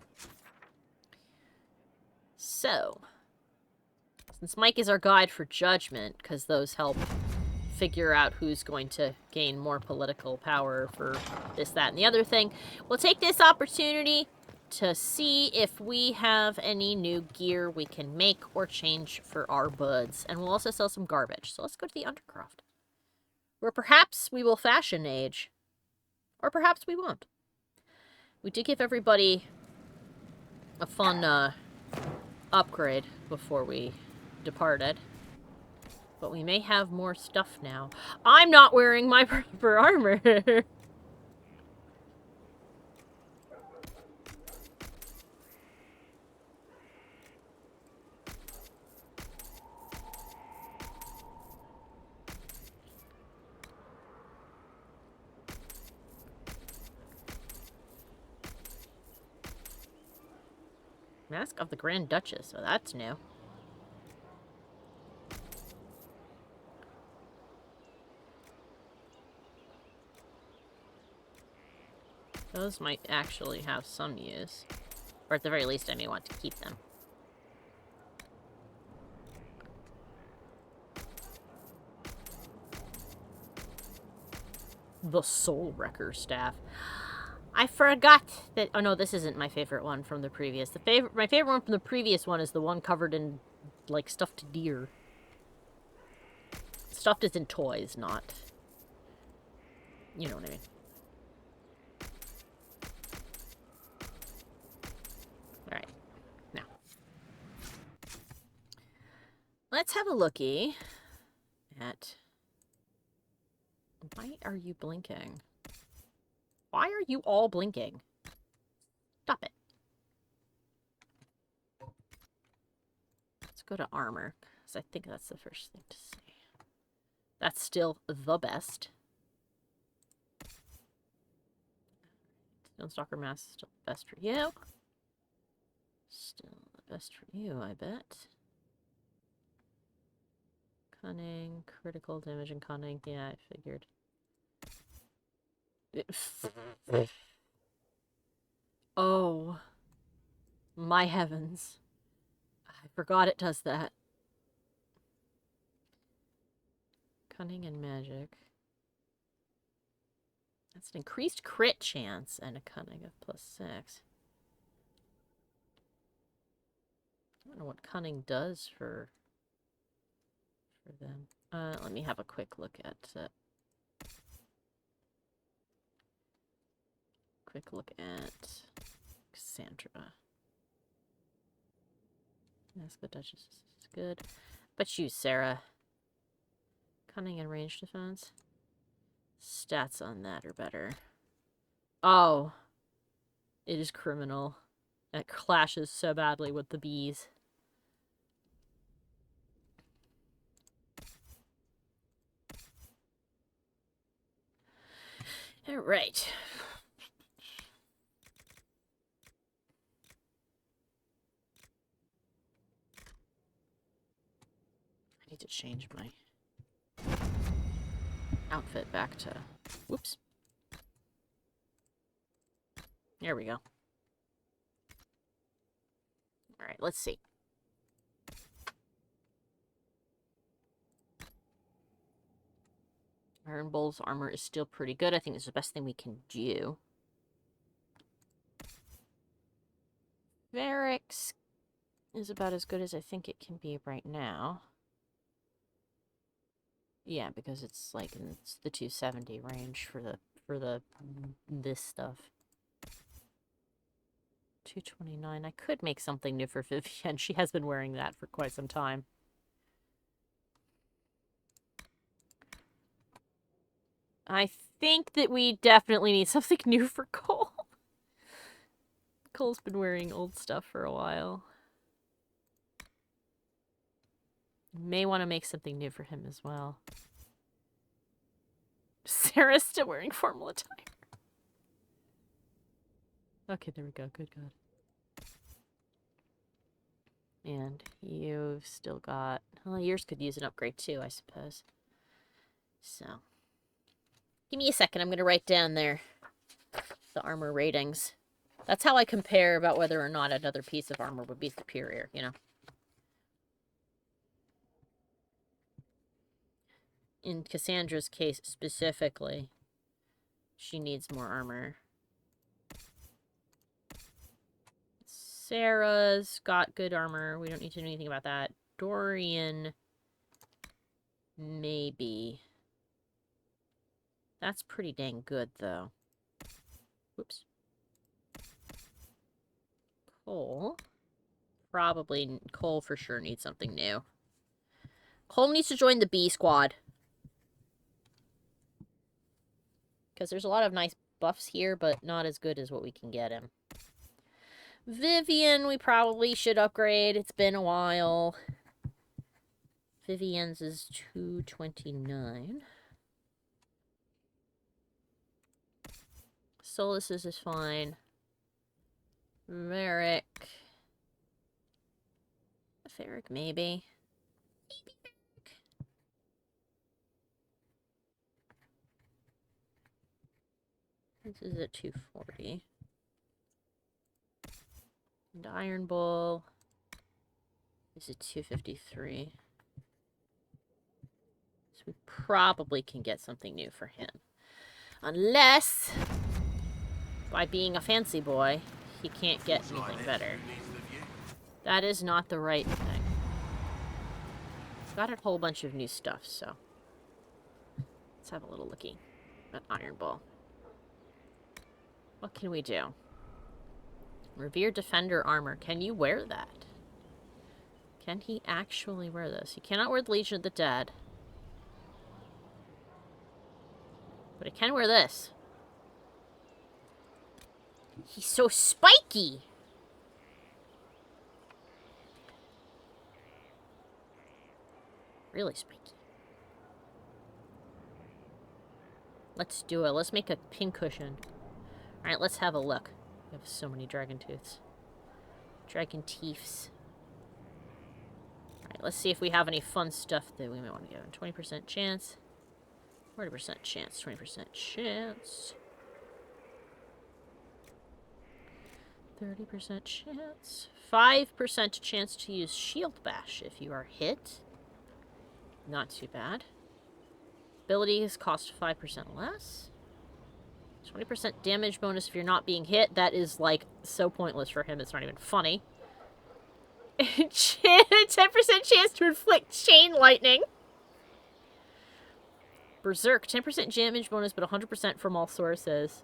So, since Mike is our guide for judgment, because those help figure out who's going to gain more political power for this, that, and the other thing, we'll take this opportunity to see if we have any new gear we can make or change for our buds. And we'll also sell some garbage. So let's go to the Undercroft, where perhaps we will fashion age. Or perhaps we won't. We did give everybody a fun upgrade before we departed. But we may have more stuff now. I'm not wearing my proper armor. Mask of the Grand Duchess, so that's new. Those might actually have some use. Or at the very least, I may want to keep them. The Soul Wrecker staff. I forgot that... Oh, no, this isn't my favorite one from the previous. My favorite one from the previous one is the one covered in, like, stuffed deer. Stuffed is in toys, not... You know what I mean. Alright. Now. Let's have a looky at... Why are you blinking? Why are you all blinking? Stop it. Let's go to armor, because I think that's the first thing to say. That's still the best. Stonestalker mask is still the best for you. Still the best for you, I bet. Cunning, critical damage and cunning. Yeah, I figured. Oh. My heavens. I forgot it does that. Cunning and magic. That's an increased crit chance and a cunning of +6. I don't know what cunning does for them. Let me have a quick look at Cassandra. Ask the Duchess is good. But you, Sarah. Cunning and range defense. Stats on that are better. Oh. It is criminal. It clashes so badly with the bees. Right. I need to change my outfit back to... Whoops. There we go. Alright, let's see. Iron Bull's armor is still pretty good. I think it's the best thing we can do. Varric's is about as good as I think it can be right now. Yeah, because it's like it's the 270 range for this stuff. 229. I could make something new for Vivienne. She has been wearing that for quite some time. I think that we definitely need something new for Cole. Cole's been wearing old stuff for a while. May want to make something new for him as well. Sarah's still wearing formal attire. Okay, there we go. Good, good. And you've still got... Well, yours could use an upgrade too, I suppose. So... Give me a second. I'm going to write down the armor ratings. That's how I compare about whether or not another piece of armor would be superior, you know? In Cassandra's case specifically, she needs more armor. Sarah's got good armor. We don't need to do anything about that. Dorian, maybe. That's pretty dang good, though. Whoops. Cole. Cole for sure needs something new. Cole needs to join the B squad. Because there's a lot of nice buffs here, but not as good as what we can get him. Vivienne, we probably should upgrade. It's been a while. Vivienne's is 229. Solus's is fine. Varric, maybe. This is at 240. And Iron Bull is at 253. So we probably can get something new for him. Unless, by being a fancy boy, he can't get anything better. That is not the right thing. Got a whole bunch of new stuff, so let's have a little looky at Iron Bull. What can we do? Revered Defender armor. Can you wear that? Can he actually wear this? He cannot wear the Legion of the Dead. But he can wear this. He's so spiky! Really spiky. Let's do it. Let's make a pincushion. Alright, let's have a look. We have so many dragon tooths. Dragon teeths. Alright, let's see if we have any fun stuff that we might want to give. 20% chance. 40% chance. 20% chance. 30% chance. 5% chance to use Shield Bash if you are hit. Not too bad. Abilities cost 5% less. 20% damage bonus if you're not being hit. That is, like, so pointless for him. It's not even funny. 10% chance to inflict Chain Lightning. Berserk. 10% damage bonus, but 100% from all sources.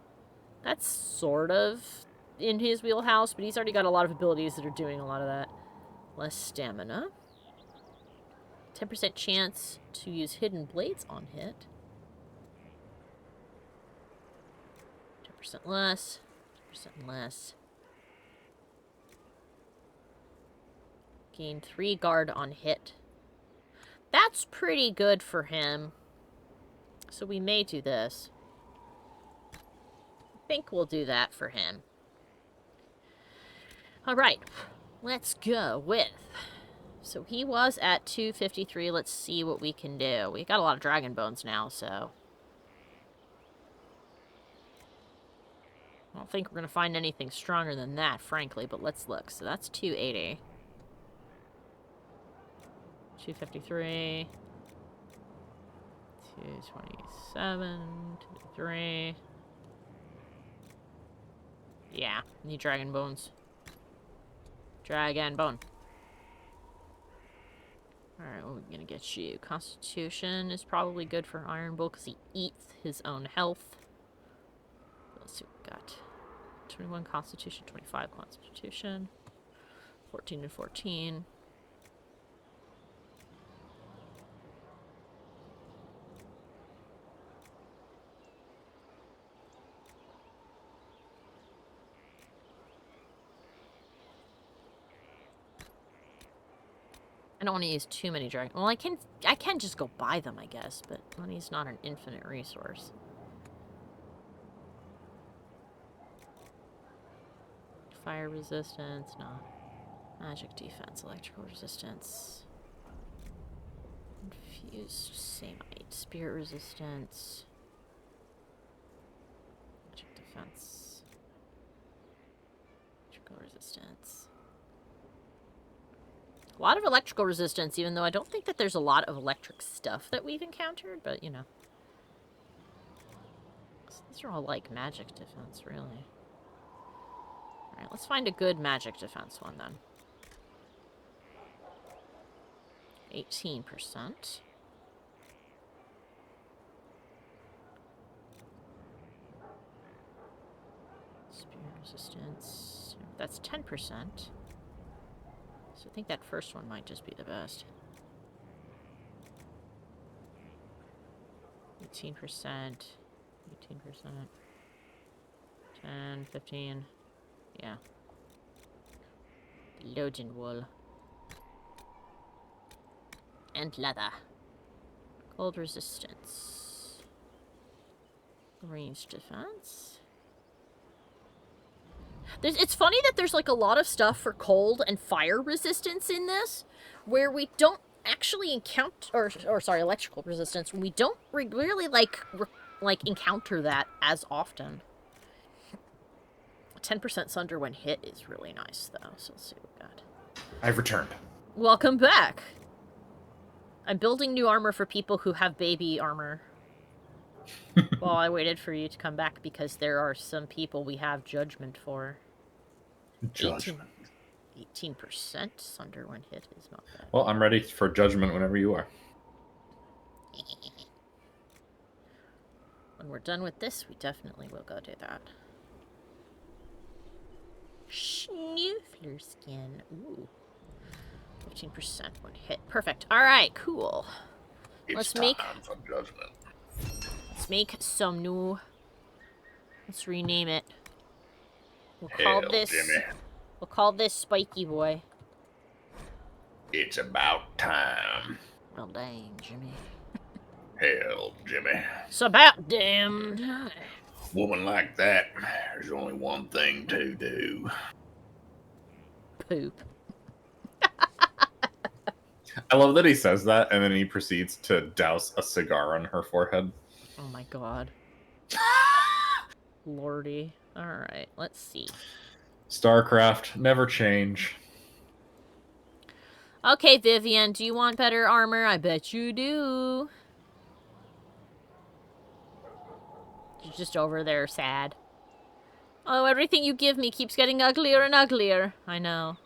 That's sort of in his wheelhouse, but he's already got a lot of abilities that are doing a lot of that. Less stamina. 10% chance to use Hidden Blades on hit. 10% less. 10% less. Gain 3 guard on hit. That's pretty good for him. So we may do this. think we'll do that for him. Alright, let's go with... So he was at 253. Let's see what we can do. We got a lot of dragon bones now, so... I don't think we're going to find anything stronger than that, frankly, but let's look. So that's 280. 253. 227. 253. Yeah, need dragon bones. Dragon bone. Alright, what are we gonna get you? Constitution is probably good for Iron Bull because he eats his own health. Let's see what we got. 21 Constitution, 25 Constitution, 14 and 14. I don't want to use too many dragons. Well, I can just go buy them, I guess, but money's not an infinite resource. Fire resistance, no. Magic defense, electrical resistance. Infused samite, spirit resistance. Magic defense. Electrical resistance. A lot of electrical resistance, even though I don't think that there's a lot of electric stuff that we've encountered, but, you know. So these are all, like, magic defense, really. Alright, let's find a good magic defense one, then. 18%. Spirit resistance. That's 10%. So I think that first one might just be the best. 18%. 18%. 10, 15. Yeah. Logan wool. And leather. Cold resistance. Range defense. It's funny that there's like a lot of stuff for cold and fire resistance in this, where we don't actually encounter, or sorry, electrical resistance, when we don't really like encounter that as often. 10% Sunder when hit is really nice, though, so let's see what we got. I've returned. Welcome back. I'm building new armor for people who have baby armor. Well, I waited for you to come back because there are some people we have judgment for. Judgment. 18% Sunder when hit is not bad. Well, I'm ready for judgment whenever you are. When we're done with this, we definitely will go do that. Schnoofler skin. Ooh. 15% when hit. Perfect. Alright, cool. It's time for judgment. Let's make some new... Let's rename it. We'll call this... Jimmy. We'll call this Spiky Boy. It's about time. Well, dang, Jimmy. Hell, Jimmy. It's about damn time. Woman like that, there's only one thing to do. Poop. I love that he says that, and then he proceeds to douse a cigar on her forehead. Oh my god. Lordy. Alright, let's see. StarCraft, never change. Okay, Vivian, do you want better armor? I bet you do. You're just over there sad. Oh, everything you give me keeps getting uglier and uglier. I know.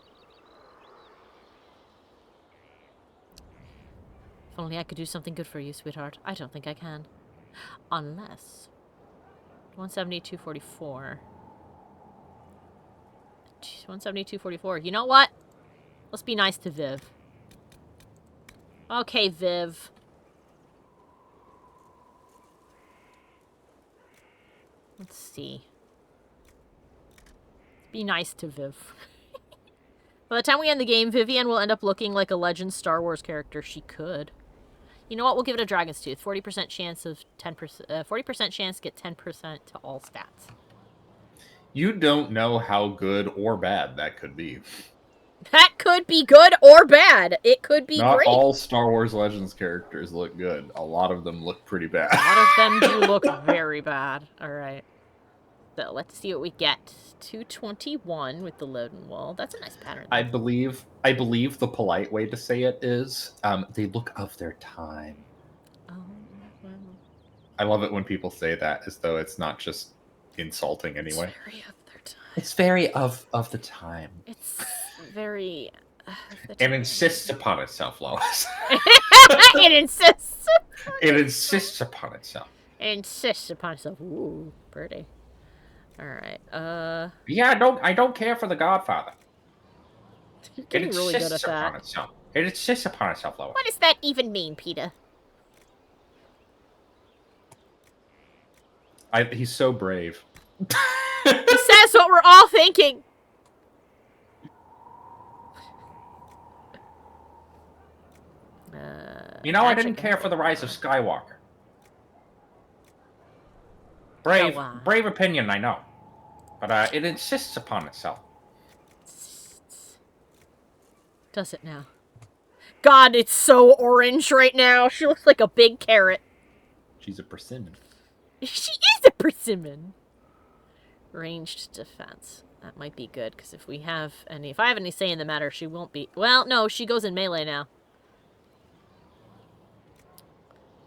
If only I could do something good for you, sweetheart. I don't think I can. Unless... 170, 244. 170, 244. You know what? Let's be nice to Viv. Okay, Viv. Let's see. Be nice to Viv. By the time we end the game, Vivian will end up looking like a legend Star Wars character. She could. You know what? We'll give it a Dragon's Tooth. 40% chance of 10%. 40% chance to get 10% to all stats. You don't know how good or bad that could be. That could be good or bad. It could be Not great. all Star Wars Legends characters look good. A lot of them look pretty bad. A lot of them do look very bad. All right. So let's see what we get. 221 with the loading wall. That's a nice pattern. I believe the polite way to say it is, they look of their time. Oh, wow. I love it when people say that as though it's not just insulting anyway. It's very of their time. It's very of the time. It's very... It insists upon itself, Lois. It insists. It insists upon itself. It insists upon itself. Ooh, pretty. All right. Yeah, I don't care for the Godfather. You're getting really good at that. Upon itself. It insists upon itself, Lois. What does that even mean, Peter? He's so brave. He says what we're all thinking. I didn't care for the rise of Skywalker. Brave opinion, I know. But it insists upon itself. Does it now? God, it's so orange right now. She looks like a big carrot. She's a persimmon. She is a persimmon. Ranged defense. That might be good, because if I have any say in the matter, she won't be... Well, no, she goes in melee now.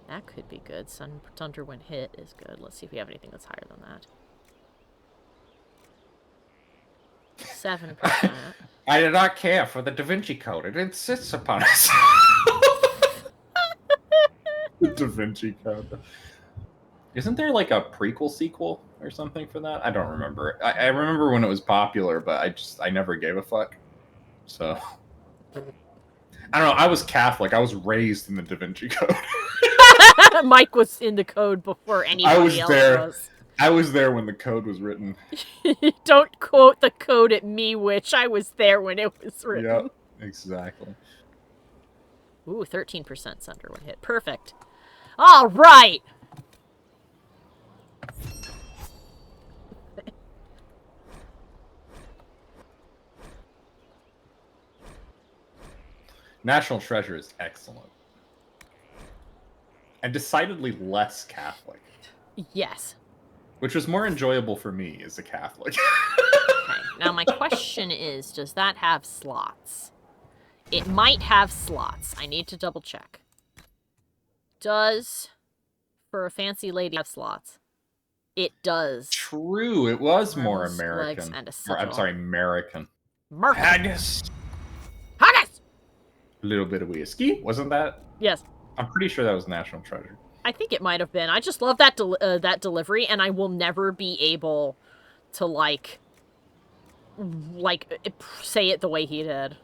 That could be good. Sun Thunder when hit is good. Let's see if we have anything that's higher than that. 7%. I do not care for the Da Vinci Code. It insists upon us. The Da Vinci Code. Isn't there like a prequel sequel or something for that? I don't remember. I remember when it was popular, but I never gave a fuck. So I don't know. I was Catholic. I was raised in the Da Vinci Code. Mike was in the code before anybody else was. I was there when the code was written. Don't quote the code at me, Witch. I was there when it was written. Yep, exactly. Ooh, 13% Sunder when hit. Perfect. All right. National Treasure is excellent. And decidedly less Catholic. Yes. Which was more enjoyable for me as a Catholic. Okay, now my question is, does that have slots? It might have slots. I need to double check. Does, for a fancy lady, have slots? It does. True, it was more Arms, legs, American. and a Or, I'm sigil. sorry, American. Haggis! A little bit of whiskey, wasn't that? Yes. I'm pretty sure that was National Treasure. I think it might have been. I just love that that delivery, and I will never be able to, like, say it the way he did.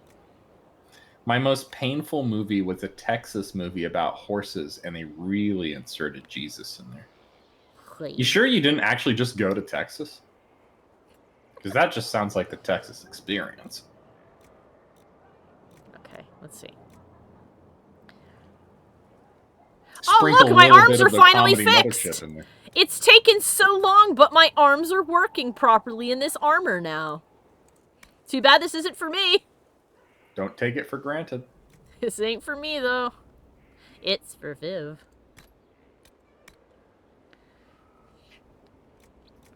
My most painful movie was a Texas movie about horses, and they really inserted Jesus in there. Please. You sure you didn't actually just go to Texas? Because that just sounds like the Texas experience. Okay, let's see. Sprinkle oh, look, my a little arms bit are of the finally comedy fixed. mothership in there. It's taken so long, but my arms are working properly in this armor now. Too bad this isn't for me. Don't take it for granted. This ain't for me, though. It's for Viv.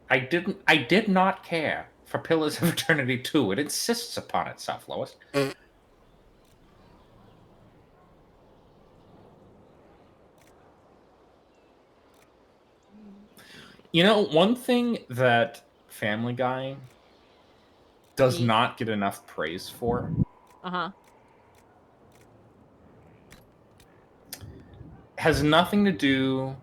I did not care for Pillars of Eternity 2. It insists upon itself, Lois. You know, one thing that Family Guy does not get enough praise for has nothing to do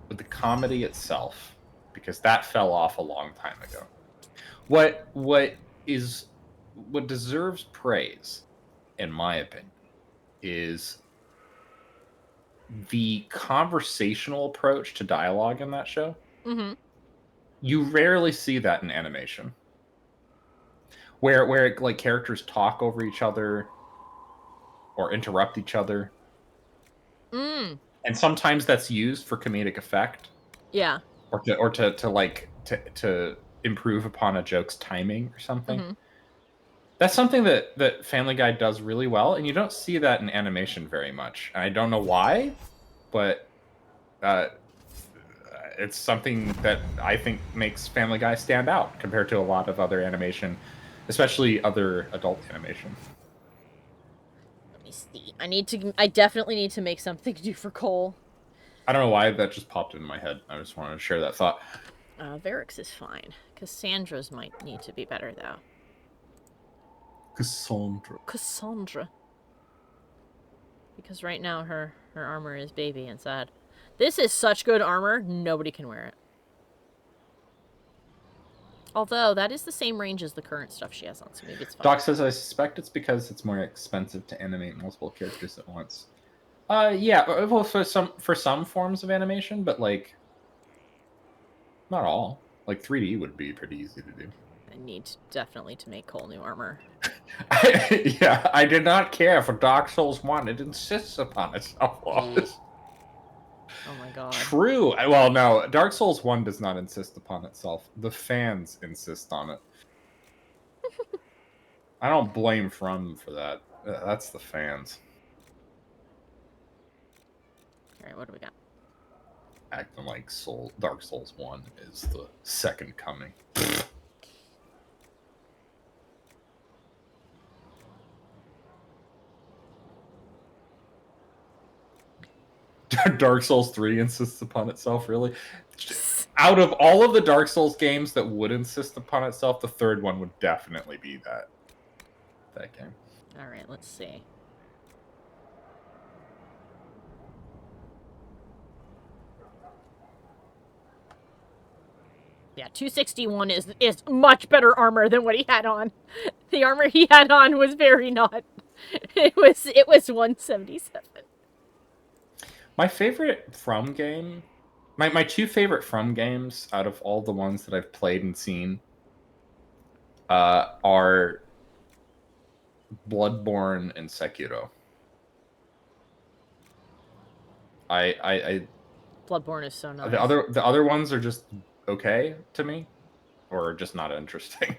with the comedy itself, because that fell off a long time ago. What deserves praise, in my opinion, is the conversational approach to dialogue in that show. Mm-hmm. You rarely see that in animation, where like characters talk over each other or interrupt each other. Mm. And sometimes that's used for comedic effect. Yeah. Or to improve upon a joke's timing or something. Mm-hmm. That's something that Family Guy does really well, and you don't see that in animation very much. And I don't know why, but it's something that I think makes Family Guy stand out compared to a lot of other animation, especially other adult animation. Let me see. I definitely need to make something to do for Cole. I don't know why that just popped into my head. I just wanted to share that thought. Varix is fine. Cassandra's might need to be better, though. Cassandra. Because right now her armor is baby and sad. This is such good armor, nobody can wear it. Although, that is the same range as the current stuff she has on, so maybe it's fine. Doc says, I suspect it's because it's more expensive to animate multiple characters at once. Yeah, well, for some forms of animation, but, like, not all. Like, 3D would be pretty easy to do. I need definitely to make Cole new armor. Yeah, I did not care for Dark Souls 1. It insists upon itself. Oh my god. True. Well, no, Dark Souls 1 does not insist upon itself. The fans insist on it. I don't blame From for that. That's the fans. Alright, what do we got? Acting like Dark Souls 1 is the second coming. Dark Souls 3 insists upon itself, really? Out of all of the Dark Souls games that would insist upon itself, the third one would definitely be that game. Alright, let's see. Yeah, 261 is much better armor than what he had on. The armor he had on was very not. It was 177. My favorite From game, my two favorite From games out of all the ones that I've played and seen, are Bloodborne and Sekiro. Bloodborne is so nice. The other ones are just okay to me, or just not interesting.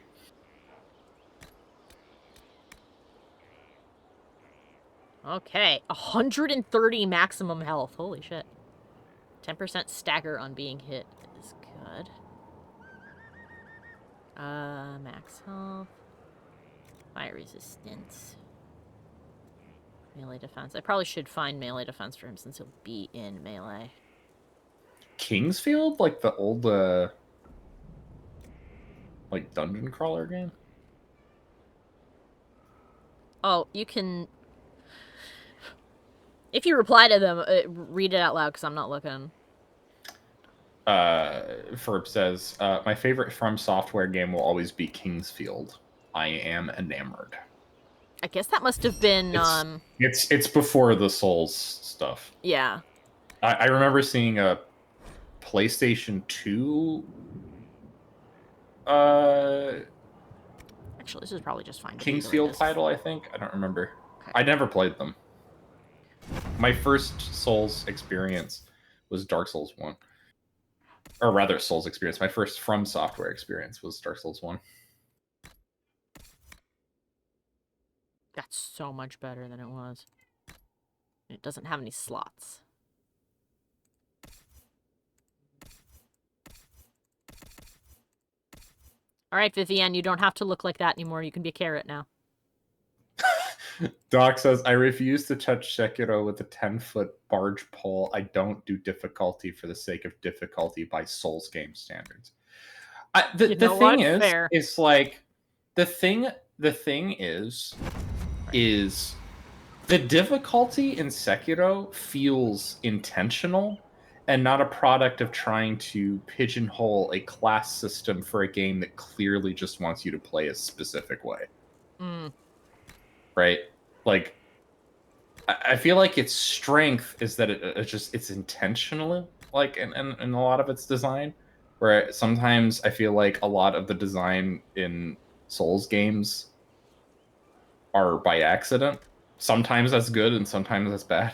Okay, 130 maximum health. Holy shit. 10% stagger on being hit is good. Max health. Fire resistance. Melee defense. I probably should find melee defense for him since he'll be in melee. Kingsfield? Like the old, like dungeon crawler game? Oh, you can... If you reply to them, read it out loud, because I'm not looking. Ferb says, my favorite From Software game will always be Kingsfield. I am enamored. I guess that must have been, It's before the Souls stuff. Yeah. I remember seeing a PlayStation 2... Actually, this is probably just fine. Kingsfield title, I think. I don't remember. Okay. I never played them. My first Souls experience was Dark Souls 1. Or rather, Souls experience. My first From Software experience was Dark Souls 1. That's so much better than it was. It doesn't have any slots. Alright, Vivienne, you don't have to look like that anymore. You can be a carrot now. Doc says, I refuse to touch Sekiro with a 10-foot barge pole. I don't do difficulty for the sake of difficulty by Souls game standards. The thing is, fair. It's like, the thing is the difficulty in Sekiro feels intentional and not a product of trying to pigeonhole a class system for a game that clearly just wants you to play a specific way. Mm. Right? Like, I feel like its strength is that it's intentional, like, in a lot of its design, where sometimes I feel like a lot of the design in Souls games are by accident. Sometimes that's good and sometimes that's bad.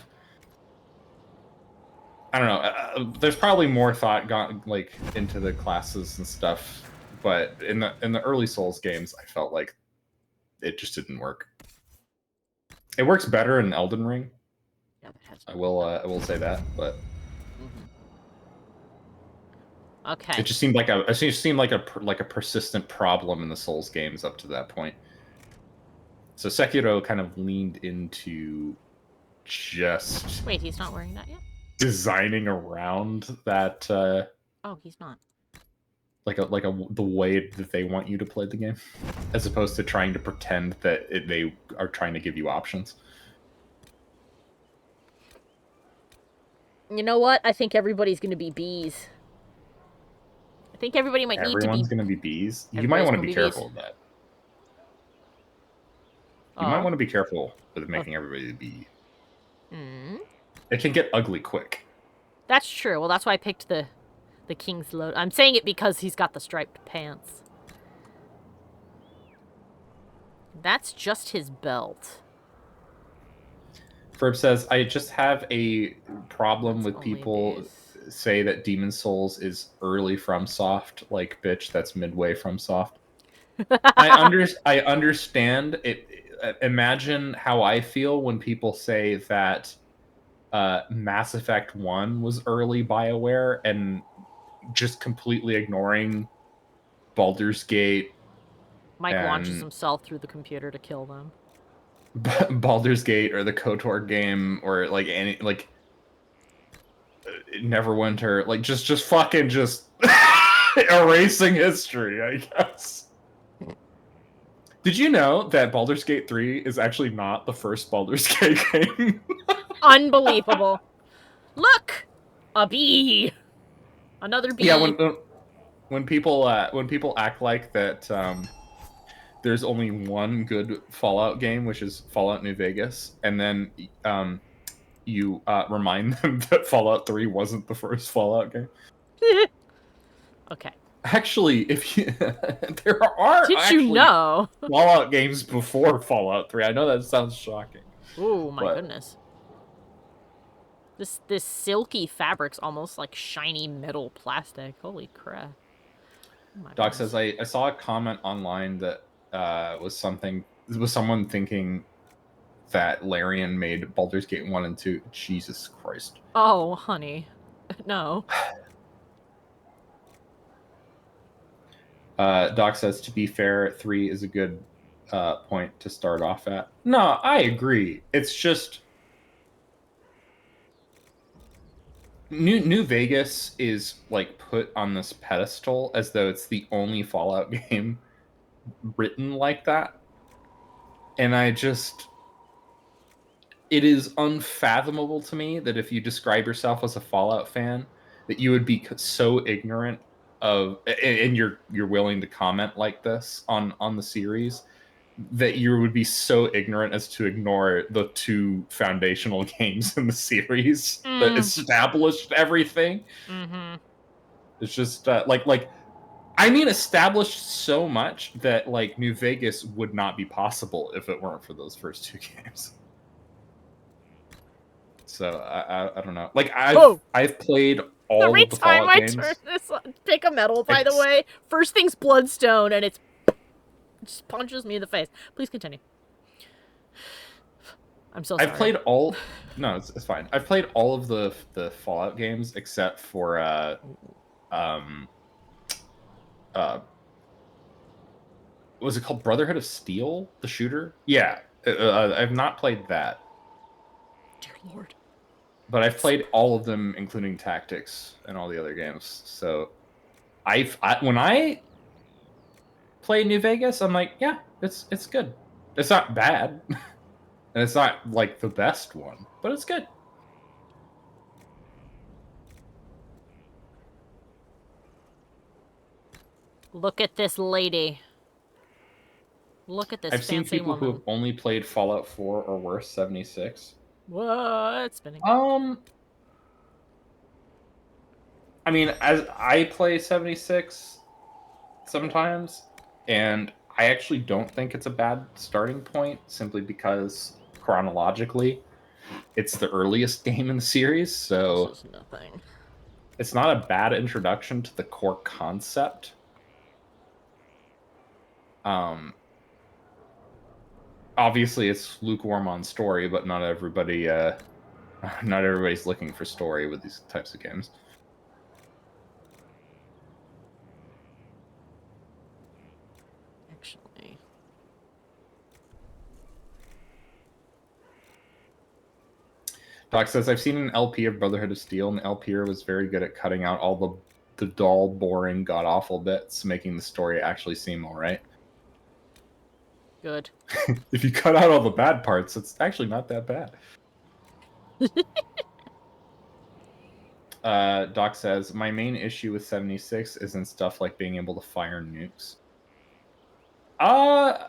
I don't know. There's probably more thought gone, like, into the classes and stuff but in the early Souls games, I felt like it just didn't work. It works better in Elden Ring. Yeah, I will say that, but okay. it just seemed like a persistent problem in the Souls games up to that point. So Sekiro kind of leaned into just Wait, he's not wearing that yet? designing around that Oh, he's not. the way that they want you to play the game, as opposed to trying to pretend that they are trying to give you options. You know what? I think everybody's gonna be bees. I think everybody might need to be... Everyone's gonna be bees? You might want to be careful of that. You might want to be careful with making everybody be. It can get ugly quick. That's true. Well, that's why I picked the King's Load. I'm saying it because he's got the striped pants. That's just his belt. Ferb says, I just have a problem with people say that Demon Souls is early FromSoft. Like, bitch, that's midway FromSoft. I understand it. Imagine how I feel when people say that Mass Effect 1 was early BioWare and just completely ignoring Baldur's Gate. Mike launches himself through the computer to kill them. Baldur's Gate or the KOTOR game or like any like Neverwinter, like just fucking just erasing history, I guess. Did you know that Baldur's Gate 3 is actually not the first Baldur's Gate game? Unbelievable. Look! A bee! Another bee. Yeah, when people act like that there's only one good Fallout game, which is Fallout New Vegas, and then you remind them that Fallout 3 wasn't the first Fallout game. Okay. Actually, if you there are Fallout games before Fallout 3. I know that sounds shocking. Oh my goodness. This silky fabric's almost like shiny metal plastic. Holy crap. Oh Doc says I saw a comment online that was someone thinking that Larian made Baldur's Gate 1 and 2. Jesus Christ. Oh, honey. No. Doc says, to be fair, 3 is a good point to start off at. No, I agree. It's just New Vegas is like put on this pedestal as though it's the only Fallout game written like that. And it is unfathomable to me that if you describe yourself as a Fallout fan, that you would be so ignorant of, and you're willing to comment like this on the series, that you would be so ignorant as to ignore the 2 foundational games in the series that established everything. It's just I mean, established so much that like New Vegas would not be possible if it weren't for those first 2 games. So I don't know. Like I've played all of the Fallout games. Every time I turn this pick a metal, by the way, first thing's Bloodstone, and it just punches me in the face. Please continue. I'm so sorry. I've played all. No, it's fine. I've played all of the Fallout games except for was it called Brotherhood of Steel, the shooter? Yeah, I've not played that. Dear Lord. But I've played all of them, including Tactics and all the other games. So, when I play New Vegas, I'm like, yeah, it's good. It's not bad, and it's not like the best one, but it's good. Look at this lady. Look at this I've fancy seen people woman. who have only played Fallout 4 or worse, 76. What? Spinning. I mean, as I play 76 sometimes, and I actually don't think it's a bad starting point, simply because chronologically, it's the earliest game in the series, so this is nothing. It's not a bad introduction to the core concept. Obviously, it's lukewarm on story, but not everybody's looking for story with these types of games. Actually, Doc says, I've seen an LP of Brotherhood of Steel, and the LPer was very good at cutting out all the dull, boring, god-awful bits, making the story actually seem alright. Good. If you cut out all the bad parts, it's actually not that bad. Doc says, my main issue with 76 isn't stuff like being able to fire nukes. I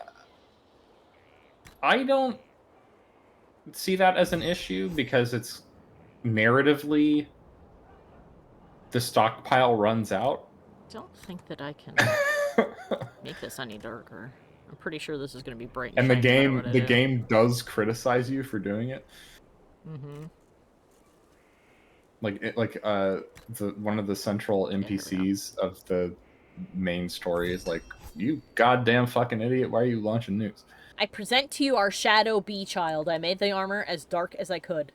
don't see that as an issue because it's narratively the stockpile runs out. Don't think that I can make this any darker. I'm pretty sure this is going to be bright. And the game does criticize you for doing it. Mm-hmm. One of the central NPCs of the main story is like, you goddamn fucking idiot, why are you launching nukes? I present to you our shadow bee child. I made the armor as dark as I could,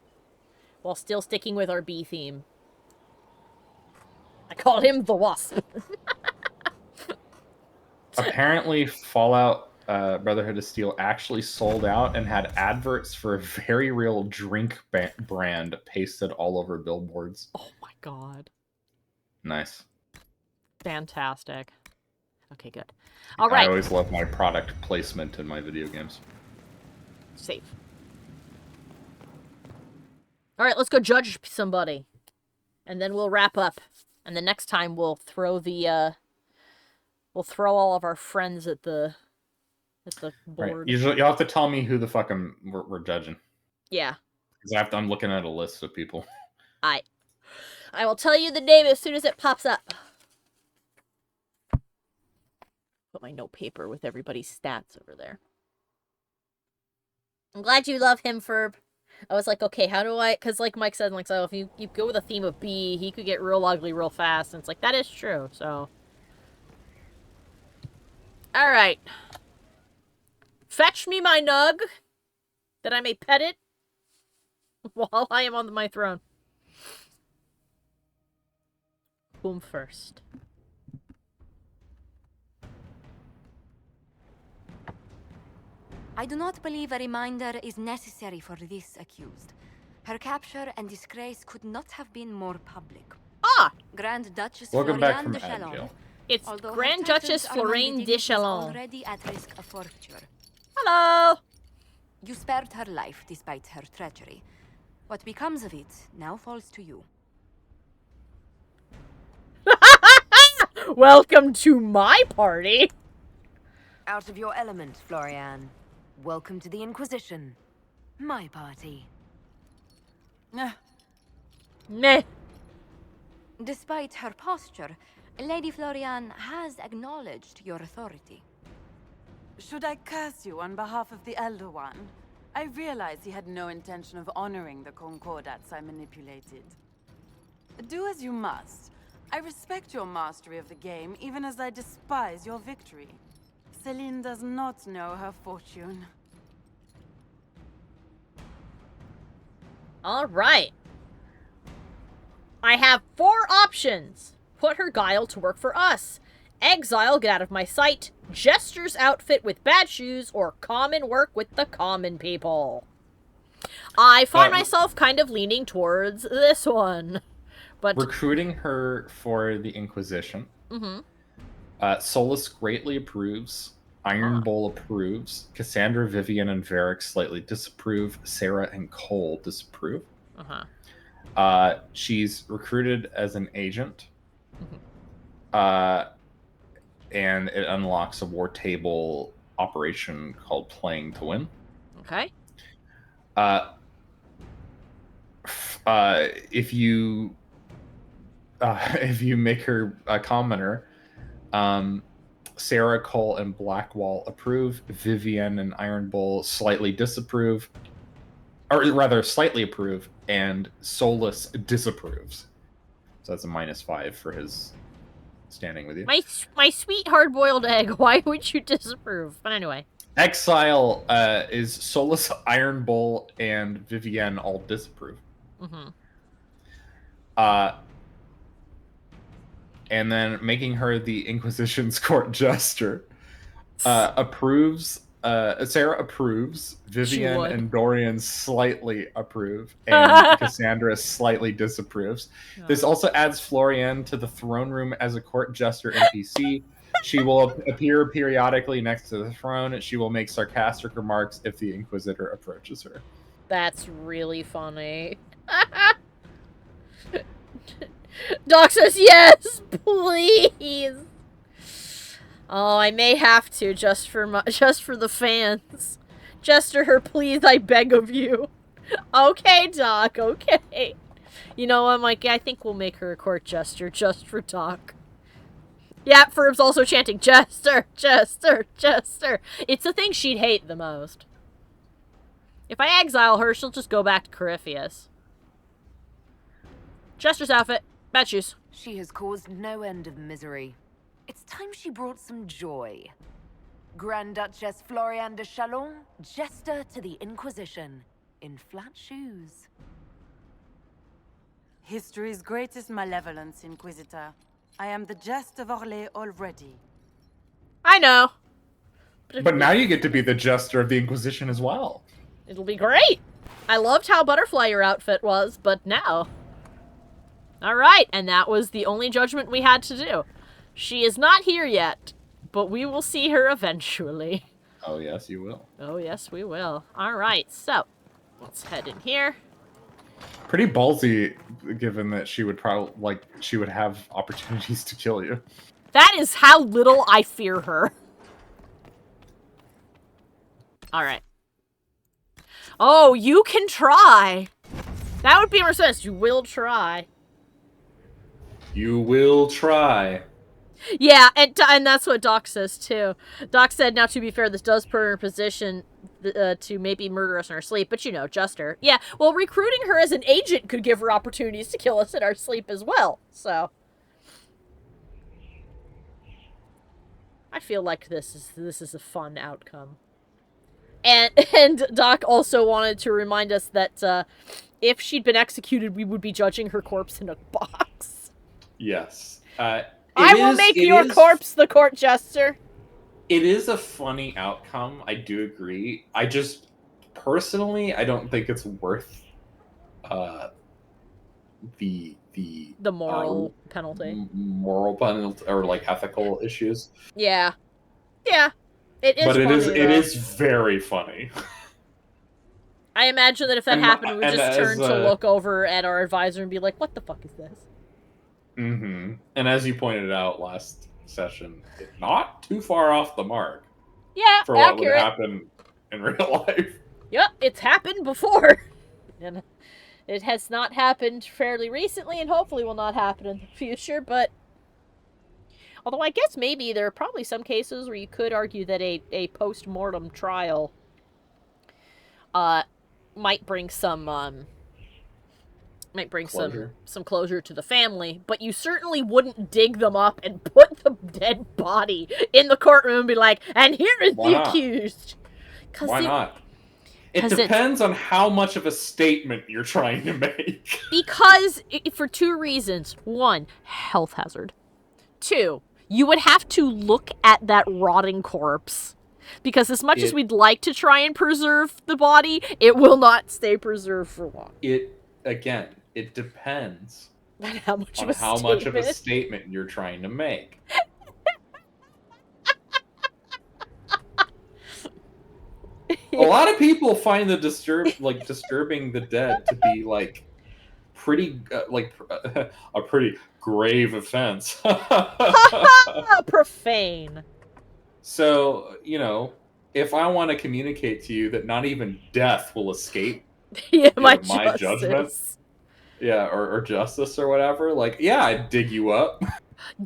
while still sticking with our bee theme. I called him the Wasp. Apparently, Fallout Brotherhood of Steel actually sold out and had adverts for a very real drink brand pasted all over billboards. Oh my god. Nice. Fantastic. Okay, good. All right. I always love my product placement in my video games. Safe. All right, let's go judge somebody. And then we'll wrap up. And the next time we'll throw we'll throw all of our friends at the board. Right. You'll have to tell me who the fuck we're judging. Yeah. Because I'm looking at a list of people. I will tell you the name as soon as it pops up. Put my note paper with everybody's stats over there. I'm glad you love him, Ferb. I was like, okay, how do I... Because like Mike said, like, so if you go with a theme of B, he could get real ugly real fast. And it's like, that is true, so... Alright. Fetch me my nug, that I may pet it while I am on my throne. Whom first? I do not believe a reminder is necessary for this accused. Her capture and disgrace could not have been more public. Ah! Grand Duchess Welcome back Floriane from de ad Chalon. jail. It's Although Grand her titles Duchess are among the Floriane de dignities Chalon. already at risk of forfeiture. Hello! You spared her life despite her treachery. What becomes of it now falls to you. Welcome to my party! Out of your element, Floriane. Welcome to the Inquisition. My party. Meh. Despite her posture, Lady Floriane has acknowledged your authority. Should I curse you on behalf of the Elder One? I realize he had no intention of honoring the concordats I manipulated. Do as you must. I respect your mastery of the game, even as I despise your victory. Celine does not know her fortune. All right. I have 4 options. Put her guile to work for us. Exile, get out of my sight. Jester's outfit with bad shoes, or common work with the common people. I find myself kind of leaning towards this one. But recruiting her for the Inquisition. Mm-hmm. Solus greatly approves. Iron Bull approves. Cassandra, Vivian, and Varric slightly disapprove. Sarah and Cole disapprove. Uh-huh. She's recruited as an agent. Mm-hmm. And it unlocks a war table operation called Playing to Win. Okay. If you make her a commoner, Sarah, Cole, and Blackwall approve. Vivian and Iron Bull slightly disapprove. Or rather, slightly approve. And Solus disapproves. So that's a -5 for his standing with you. My sweet hard-boiled egg. Why would you disapprove? But anyway. Exile is Solus, Iron Bull, and Vivienne all disapprove. Mm-hmm. And then making her the Inquisition's court jester. Approves. Sarah approves. Vivienne and Dorian slightly approve, and Cassandra slightly disapproves. This also adds Florian to the throne room as a court jester NPC. She will appear periodically next to the throne. She will make sarcastic remarks if the Inquisitor approaches her. That's really funny. Doc says yes, please. Oh, I may have to just for the fans. Jester her, please, I beg of you. Okay, Doc, okay. You know what, Mikey? I think we'll make her a court jester just for Doc. Yeah, Ferb's also chanting, Jester, Jester, Jester. It's the thing she'd hate the most. If I exile her, she'll just go back to Corypheus. Jester's outfit. Bad shoes. She has caused no end of misery. It's time she brought some joy. Grand Duchess Floriane de Chalon, jester to the Inquisition, in flat shoes. History's greatest malevolence, Inquisitor. I am the jest of Orlais already. I know. But now you get to be the jester of the Inquisition as well. It'll be great. I loved how butterfly your outfit was, but now. Alright, and that was the only judgment we had to do. She is not here yet, but we will see her eventually. Oh, yes, you will. Oh, yes, we will. Alright, so, let's head in here. Pretty ballsy, given that she would probably, she would have opportunities to kill you. That is how little I fear her. Alright. Oh, you can try! That would be a response. You will try. You will try. Yeah, and that's what Doc says, too. Doc said, now, to be fair, this does put her in a position to maybe murder us in our sleep, but, you know, Jester. Yeah, well, recruiting her as an agent could give her opportunities to kill us in our sleep as well, so. I feel like this is a fun outcome. And Doc also wanted to remind us that if she'd been executed, we would be judging her corpse in a box. Yes. I will make your corpse the court jester. It is a funny outcome. I do agree. I just, personally, I don't think it's worth the moral penalty. Moral penalty, or, ethical issues. Yeah. Yeah. It is but funny, it is very funny. I imagine that if that happened, we would just turn to look over at our advisor and be like, what the fuck is this? Mm-hmm. And as you pointed out last session, not too far off the mark. Yeah, for what would happen in real life. Yep, it's happened before. And it has not happened fairly recently, and hopefully will not happen in the future, but... Although I guess maybe there are probably some cases where you could argue that a post-mortem trial might bring some some closure to the family, but you certainly wouldn't dig them up and put the dead body in the courtroom and be like, and here is the accused. Why not? It depends on how much of a statement you're trying to make. Because, for two reasons. One, health hazard. Two, you would have to look at that rotting corpse. Because as much as we'd like to try and preserve the body, it will not stay preserved for long. It depends on how much of a statement you're trying to make. A lot of people find the disturbing the dead to be pretty a pretty grave offense. Profane. So, if I want to communicate to you that not even death will escape my judgment, or justice or whatever, I'd dig you up.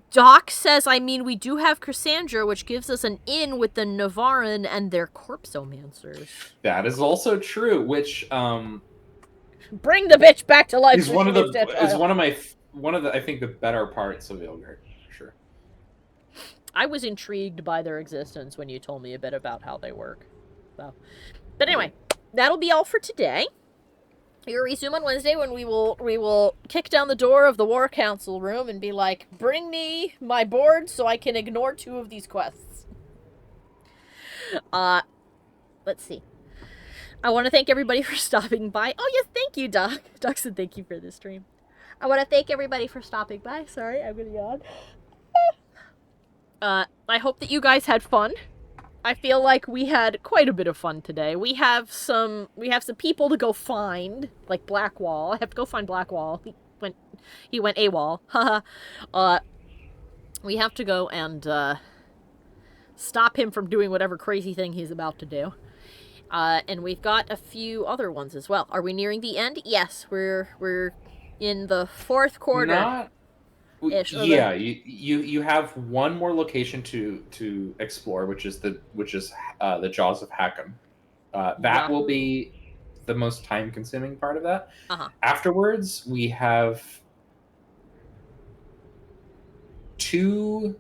Doc says, we do have Cassandra, which gives us an in with the Navarin and their corpsomancers. That is also true, which, bring the bitch back to life. Is one of the I think the better parts of Ilgard, for sure. I was intrigued by their existence when you told me a bit about how they work. So, but anyway, that'll be all for today. We'll resume on Wednesday when we will kick down the door of the War Council room and be like, bring me my board so I can ignore 2 of these quests. Let's see. I want to thank everybody for stopping by. Oh, yes, thank you, Doc. Doc said thank you for the stream. I want to thank everybody for stopping by. Sorry, I'm going to yawn. I hope that you guys had fun. I feel like we had quite a bit of fun today. We have some people to go find, like Blackwall. I have to go find Blackwall. He went AWOL. Haha. We have to go and stop him from doing whatever crazy thing he's about to do. And we've got a few other ones as well. Are we nearing the end? Yes, we're in the 4th quarter. Yeah, you have one more location to explore, which is the Jaws of Hackham. That will be the most time-consuming part of that. Afterwards, we have 2.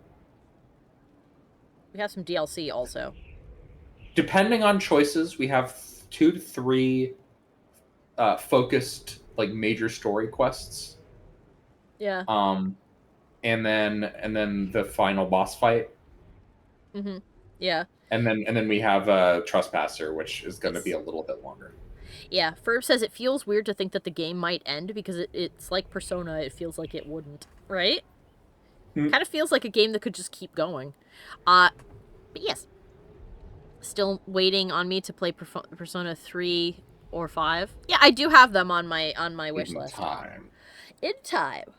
We have some DLC also. Depending on choices, we have 2 to 3 focused like major story quests. Yeah. And then the final boss fight. Mm-hmm. Yeah. And then we have Trespasser, which is going to be a little bit longer. Yeah. Ferb says it feels weird to think that the game might end because it's like Persona. It feels like it wouldn't, right? Kind of feels like a game that could just keep going. But yes. Still waiting on me to play Persona 3 or 5. Yeah, I do have them on my wish list. In time.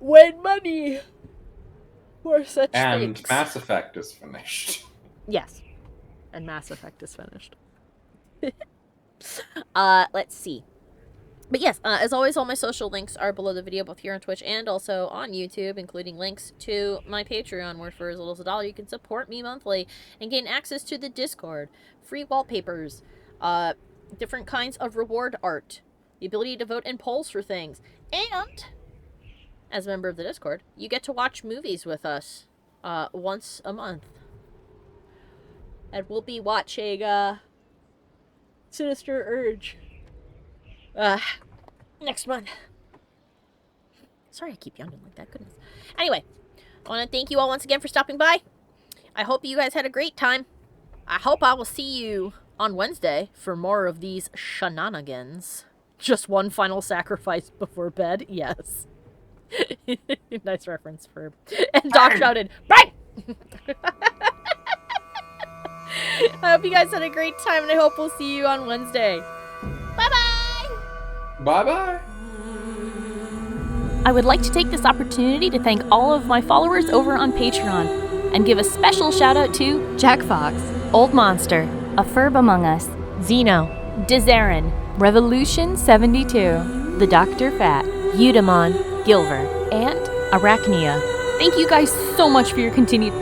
When money for such and things. Mass Effect is finished. Yes. And Mass Effect is finished. Let's see. But yes, as always, all my social links are below the video, both here on Twitch and also on YouTube, including links to my Patreon, where for as little as $1 you can support me monthly and gain access to the Discord, free wallpapers, different kinds of reward art, the ability to vote in polls for things, and as a member of the Discord, you get to watch movies with us once a month. And we'll be watching Sinister Urge next month. Sorry I keep yawning like that, goodness. Anyway, I want to thank you all once again for stopping by. I hope you guys had a great time. I hope I will see you on Wednesday for more of these shenanigans. Just one final sacrifice before bed? Yes. Nice reference, Ferb. And Doc shouted, bang! I hope you guys had a great time, and I hope we'll see you on Wednesday. Bye-bye! Bye-bye! I would like to take this opportunity to thank all of my followers over on Patreon, and give a special shout out to Jack Fox, Old Monster, A Ferb Among Us, Zeno, Dizarin, Revolution 72, The Dr. Fat, Eudemon, Gilver, and Arachnia. Thank you guys so much for your continued